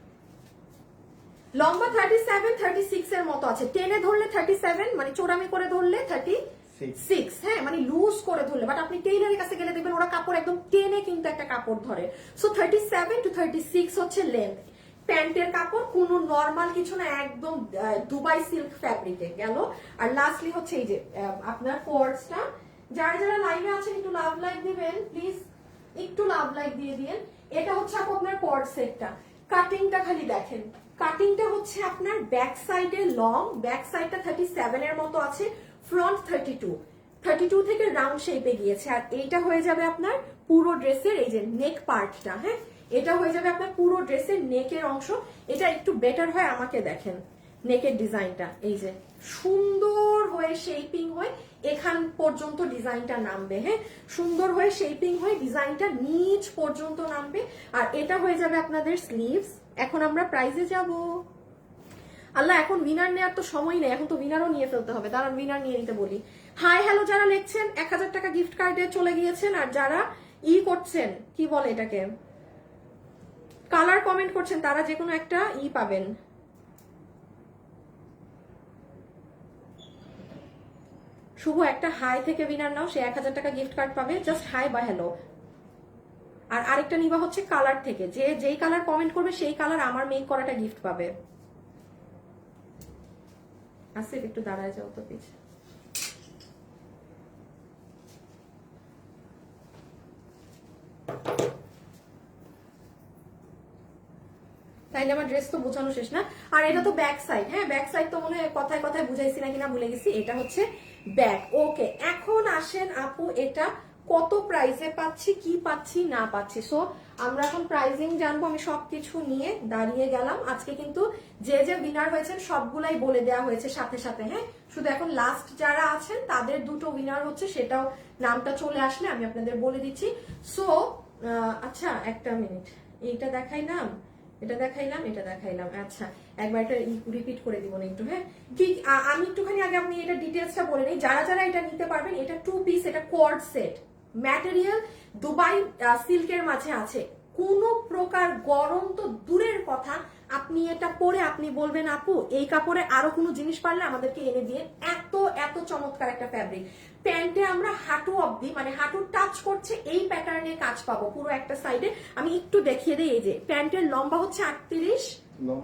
লম্বা, 37-36 এর মতো আছে। টেনে ধরলে 37, মানে চোরামি করে ধরলে 36, হ্যাঁ, মানে লুজ করে ধরলে। বাট আপনি টেইলারের কাছে গেলে দেখবেন ওরা কাপড় একদম টেনে কিন্তু একটা কাপড় ধরে। সো 37 to 36 হচ্ছে লেন্থ। প্যান্টের কাপড় কোনো নর্মাল কিছু না, একদম দুবাই সিল্ক ফ্যাব্রিকে গেল। আর লাস্টলি হচ্ছে এই যে আপনার কোয়ার্সটা, যারা যারা লাইভে আছেন একটু লাভ লাইক দিবেন প্লিজ, একটু লাভ লাইক দিয়ে দিন। এটা হচ্ছে আপনার কোয়ার্স সেটটা, কাটিংটা খালি দেখেন। কাটিংটা হচ্ছে আপনার ব্যাক সাইডে লং, ব্যাক সাইডটা 37 এর মতো আছে, ফ্রন্ট 32 থেকে রাউন্ড শেপে গিয়েছে। আর এইটা হয়ে যাবে আপনার পুরো ড্রেসের এই যে নেক পার্টটা, হ্যাঁ, এটা হয়ে যাবে আপনার পুরো ড্রেসের নেকের অংশ। এটা একটু বেটার হয় আমাকে দেখেন নেকের ডিজাইনটা, এই যে সুন্দর হয়ে শেপিং হয়ে এখান পর্যন্ত ডিজাইনটা নামবে, হ্যাঁ, সুন্দর হয়ে শেপিং হয়ে ডিজাইনটা নিচ পর্যন্ত নামবে। আর এটা হয়ে যাবে আপনাদের স্লিভস। এখন আমরা প্রাইজে যাব। আল্লাহ, এখন উইনার নেওয়ার তো সময় নেই, এখন তো উইনারও নিয়ে ফেলতে হবে, তারা উইনার নিয়ে নিতে বলি। হাই হ্যালো যারা লিখছেন 1000 টাকা গিফট কার্ডে চলে গিয়েছেন, আর যারা করছেন কি বলে এটাকে কালার কমেন্ট করছেন তারা যে কোনো একটা পাবেন। শুভ একটা হাই থেকে উইনার নাও, সে 1000 টাকা গিফট কার্ড পাবে, জাস্ট হাই বা হ্যালো। আর আরেকটা নিবা হচ্ছে কালার থেকে, যে যেই কালার কমেন্ট করবে সেই কালার আমার মেক করাটা গিফট পাবে। আসিফ একটু দাঁড়ায় যাও তো পিছে। তাইলে আমার ড্রেস তো বোঝানো শেষ না। আর এটা তো ব্যাক সাইড, হ্যাঁ, ব্যাক সাইড তো মনে হয় কথায় কথায় বুঝাইছি না কিনা ভুলে গেছি, এটা হচ্ছে ব্যাক। ওকে, এখন আসেন আপু এটা কত প্রাইসে পাচ্ছি, কি পাচ্ছি না পাচ্ছি। সো আমরা এখন প্রাইজিং জানবো। আমি সবকিছু নিয়ে দাঁড়িয়ে গেলাম। আজকে কিন্তু যে যে উইনার হয়েছেন সবগুলাই বলে দেওয়া হয়েছে সাথে সাথে, হ্যাঁ, শুধু এখন লাস্ট যারা আছেন তাদের দুটো উইনার হচ্ছে, সেটাও নামটা চলে আসলে আমি আপনাদের বলে দিচ্ছি। সো আচ্ছা একটা মিনিট, এইটা দেখাইলাম, এটা দেখাইলাম, এটা দেখাইলাম, আচ্ছা একবার এটা রিপিট করে দিব না একটু, হ্যাঁ, কি আমি একটুখানি আগে আপনি এটা ডিটেলসটা বলে নিই। যারা যারা এটা নিতে পারবেন, এটা 2 পিস, এটা কোয়ার্ড সেট ম্যাটেরিয়াল দুবাই সিল্কের মাঝে আছে, কোনো প্রকার গরম তো দূরের কথা, আপনি এটা পরে আপনি বলবেন আপু এই কাপড়ে আরো কোনো জিনিস পারলে আমাদেরকে এনে দিয়ে, এত এত চমৎকার একটা ফ্যাব্রিক। প্যান্টে আমরা হাঁটু অবধি মানে হাঁটু টাচ করছে এই প্যাটার্নের কাজ পাবো পুরো একটা সাইডে। আমি একটু দেখিয়ে দিই, এই যে প্যান্টের লম্বা হচ্ছে 38,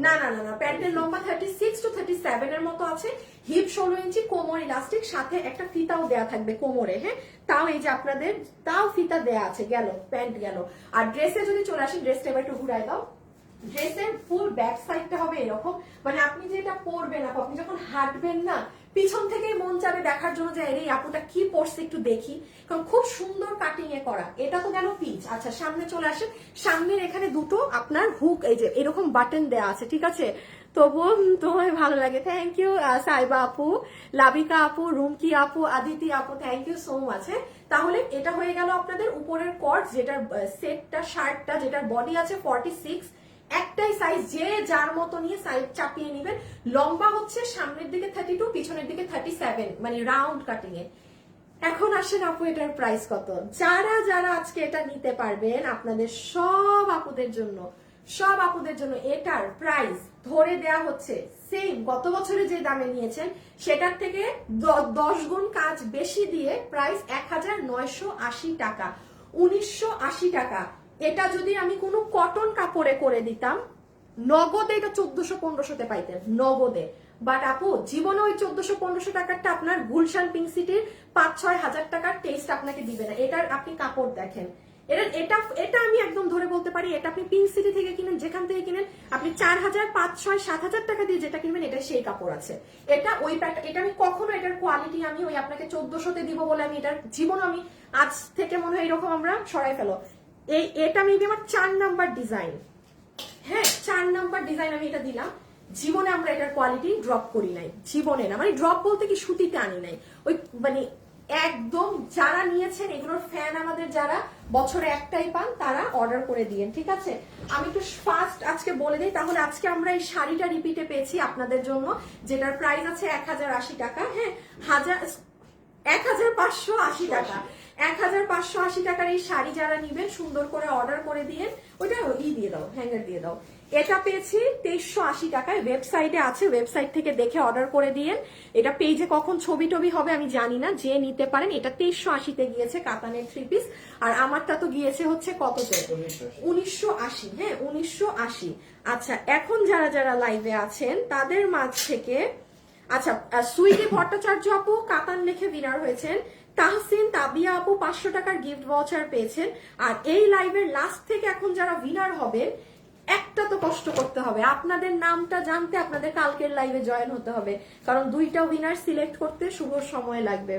না না না না, প্যান্টের লম্বা 36 to 37 এর মতো আছে, হিপ 16 ইঞ্চি, কোমর ইলাস্টিক, সাথে একটা ফিতাও দেয়া থাকবে কোমরে। হ্যাঁ, তাও এই যে আপনাদের তাও ফিতা দেয়া আছে, গেল প্যান্ট গেল। আর ড্রেসে যদি চলে আসেন, ড্রেসটা এবার একটু ঘুরাই দাও। ড্রেসের ফুল ব্যাক সাইডটা হবে এরকম, মানে আপনি যেটা পরবেন আপনি যখন হাঁটবেন না, পিছন থেকেই মন চাবে দেখার জন্য যে এই আপুটা কি পরছে একটু দেখি, কারণ খুব সুন্দর কাটিং এ করা। এটা তো গেল পিচ। আচ্ছা সামনে চলে আসেন, সামনের এখানে দুটো আপনার হুক এই যে এরকম বাটন দেয়া আছে, ঠিক আছে? তবুও তোমায় ভালো লাগে, থ্যাংক ইউ সাইবা আপু, লাবিকা আপু, রুমকি আপু, আদিতি আপু, থ্যাংক ইউ সো মাচ। তাহলে এটা হয়ে গেল আপনাদের উপরের কর্ড, যেটার সেটটা শার্টটা যেটার বডি আছে 46, একটাই সাইজ, যে যার মতো নিয়ে সাইজ চাপিয়ে নেবেন। লম্বা হচ্ছে সামনের দিকে 32, পিছনের দিকে 37, মানে রাউন্ড কাটিং এ। এখন আসেন আপু এটার প্রাইস কত? যারা যারা আজকে এটা নিতে পারবেন, আপনাদের সব আপুদের জন্য, সব আপুদের জন্য এটার প্রাইস ধরে দেয়া হচ্ছে সেম গত বছরে যে দামে নিয়েছেন সেটার থেকে 10 গুণ কাজ বেশি দিয়ে প্রাইস 1980 টাকা, 1980 টাকা। এটা যদি আমি কোনো কটন কাপড়ে করে দিতাম, নগদে এটা 1400-1500-তে পাইতেন নগদে। বাট আপু জীবনে ওই 1400-1500 টাকারটা আপনার গুলশান পিঙ্ক সিটির 5-6 হাজার টাকার টেস্ট আপনাকে দিবে না। এটার আপনি কাপড় দেখেন, এটা আমি একদম ধরে বলতে পারি, এটা আপনি পিঙ্ক সিটি থেকে কিনেন, যেখান থেকে কিনেন, আপনি 4000, 5-6, 7,000 টাকা দিয়ে যেটা কিনবেন, এটা সেই কাপড় আছে। এটা ওই এটা আমি কখনো এটার কোয়ালিটি আমি ওই আপনাকে 1400-তে দিব বলে আমি এটার জীবন, আমি আজ থেকে মনে হয় এরকম আমরা সরাই ফেলো। এটা মেবি আমার 4 নাম্বার ডিজাইন, হ্যাঁ 4 নাম্বার ডিজাইন আমি এটা দিলাম। জীবনে আমরা এটার কোয়ালিটি ড্রপ করি নাই, জীবনে না, মানে ড্রপ বলতে কি সুতিতে আনি নাই, ওই মানে একদম যারা নিয়েছেন এগুলোর ফ্যান আমাদের, যারা বছরে একটাই পান তারা অর্ডার করে দিয়েন, ঠিক আছে? আমি একটু ফাস্ট আজকে বলে দিই, তাহলে আজকে আমরা এই শাড়িটা রিপিটে পেয়েছি আপনাদের জন্য, যেটার প্রাইস আছে 1080 টাকা, হ্যাঁ 1580 টাকা। 1580 টাকার এই শাড়ি যারা নিবেন সুন্দর করে অর্ডার করে দিয়ে, ওইটা দিয়ে দাও, হ্যাঙ্গার দিয়ে দাও। এটা পেয়েছি 2380 টাকায়, ওয়েবসাইটে আছে, ওয়েবসাইট থেকে দেখে অর্ডার করে দিয়ে। এটা পেজে কখন ছবি টবি হবে আমি জানি না, যে নিতে পারেন। এটা 2380-তে গিয়েছে কাতানের 3 পিস, আর আমারটা তো গিয়েছে হচ্ছে কততে, 1980। হ্যাঁ 1980। আচ্ছা এখন যারা যারা লাইভে আছেন তাদের মাঝ থেকে, আচ্ছা সুইটি ভট্টাচার্য আপু কাতান লিখে উইনার হয়েছেন, তাহসিন তাবিয়া আপু 500 টাকার গিফট ভাউচার পেয়েছেন। আর এই লাইভের লাস্ট থেকে এখন যারা উইনার হবেন, একটা তো কষ্ট করতে হবে, আপনাদের নামটা জানতে আপনাদের কালকের লাইভে জয়েন হতে হবে, কারণ 2টা উইনার সিলেক্ট করতে শুভ সময় লাগবে।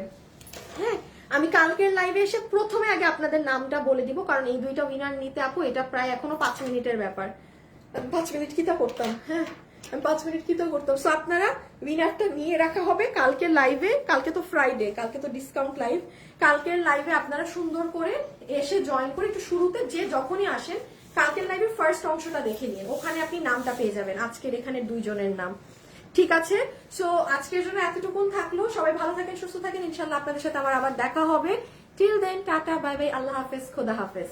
হ্যাঁ আমি কালকের লাইভে এসে প্রথমে আগে আপনাদের নামটা বলে দিব, কারণ এই 2টা উইনার নিতে আপু এটা প্রায় এখনো 5 মিনিটের ব্যাপার। 5 মিনিট কি তা করতাম, হ্যাঁ আমি 5 মিনিট কি তো করতাম। সো আপনারা উইনারটা নিয়ে রাখা হবে কালকে লাইভে, কালকে তো ফ্রাইডে, কালকে তো ডিসকাউন্ট লাইভ, কালকের লাইভে আপনারা সুন্দর করে এসে জয়েন করে একটু শুরুতে যে যখনই আসেন কালকের লাইভের ফার্স্ট অংশটা দেখে নিন, ওখানে আপনি নামটা পেয়ে যাবেন, আজকের এখানে 2 জনের নাম, ঠিক আছে? সো আজকের জন্য এতটুকুন থাকলো, সবাই ভালো থাকেন, সুস্থ থাকেন, ইনশাল্লাহ আপনাদের সাথে আমার আবার দেখা হবে। Till then tata bye bye, আল্লাহ হাফেজ, খোদা হাফেজ।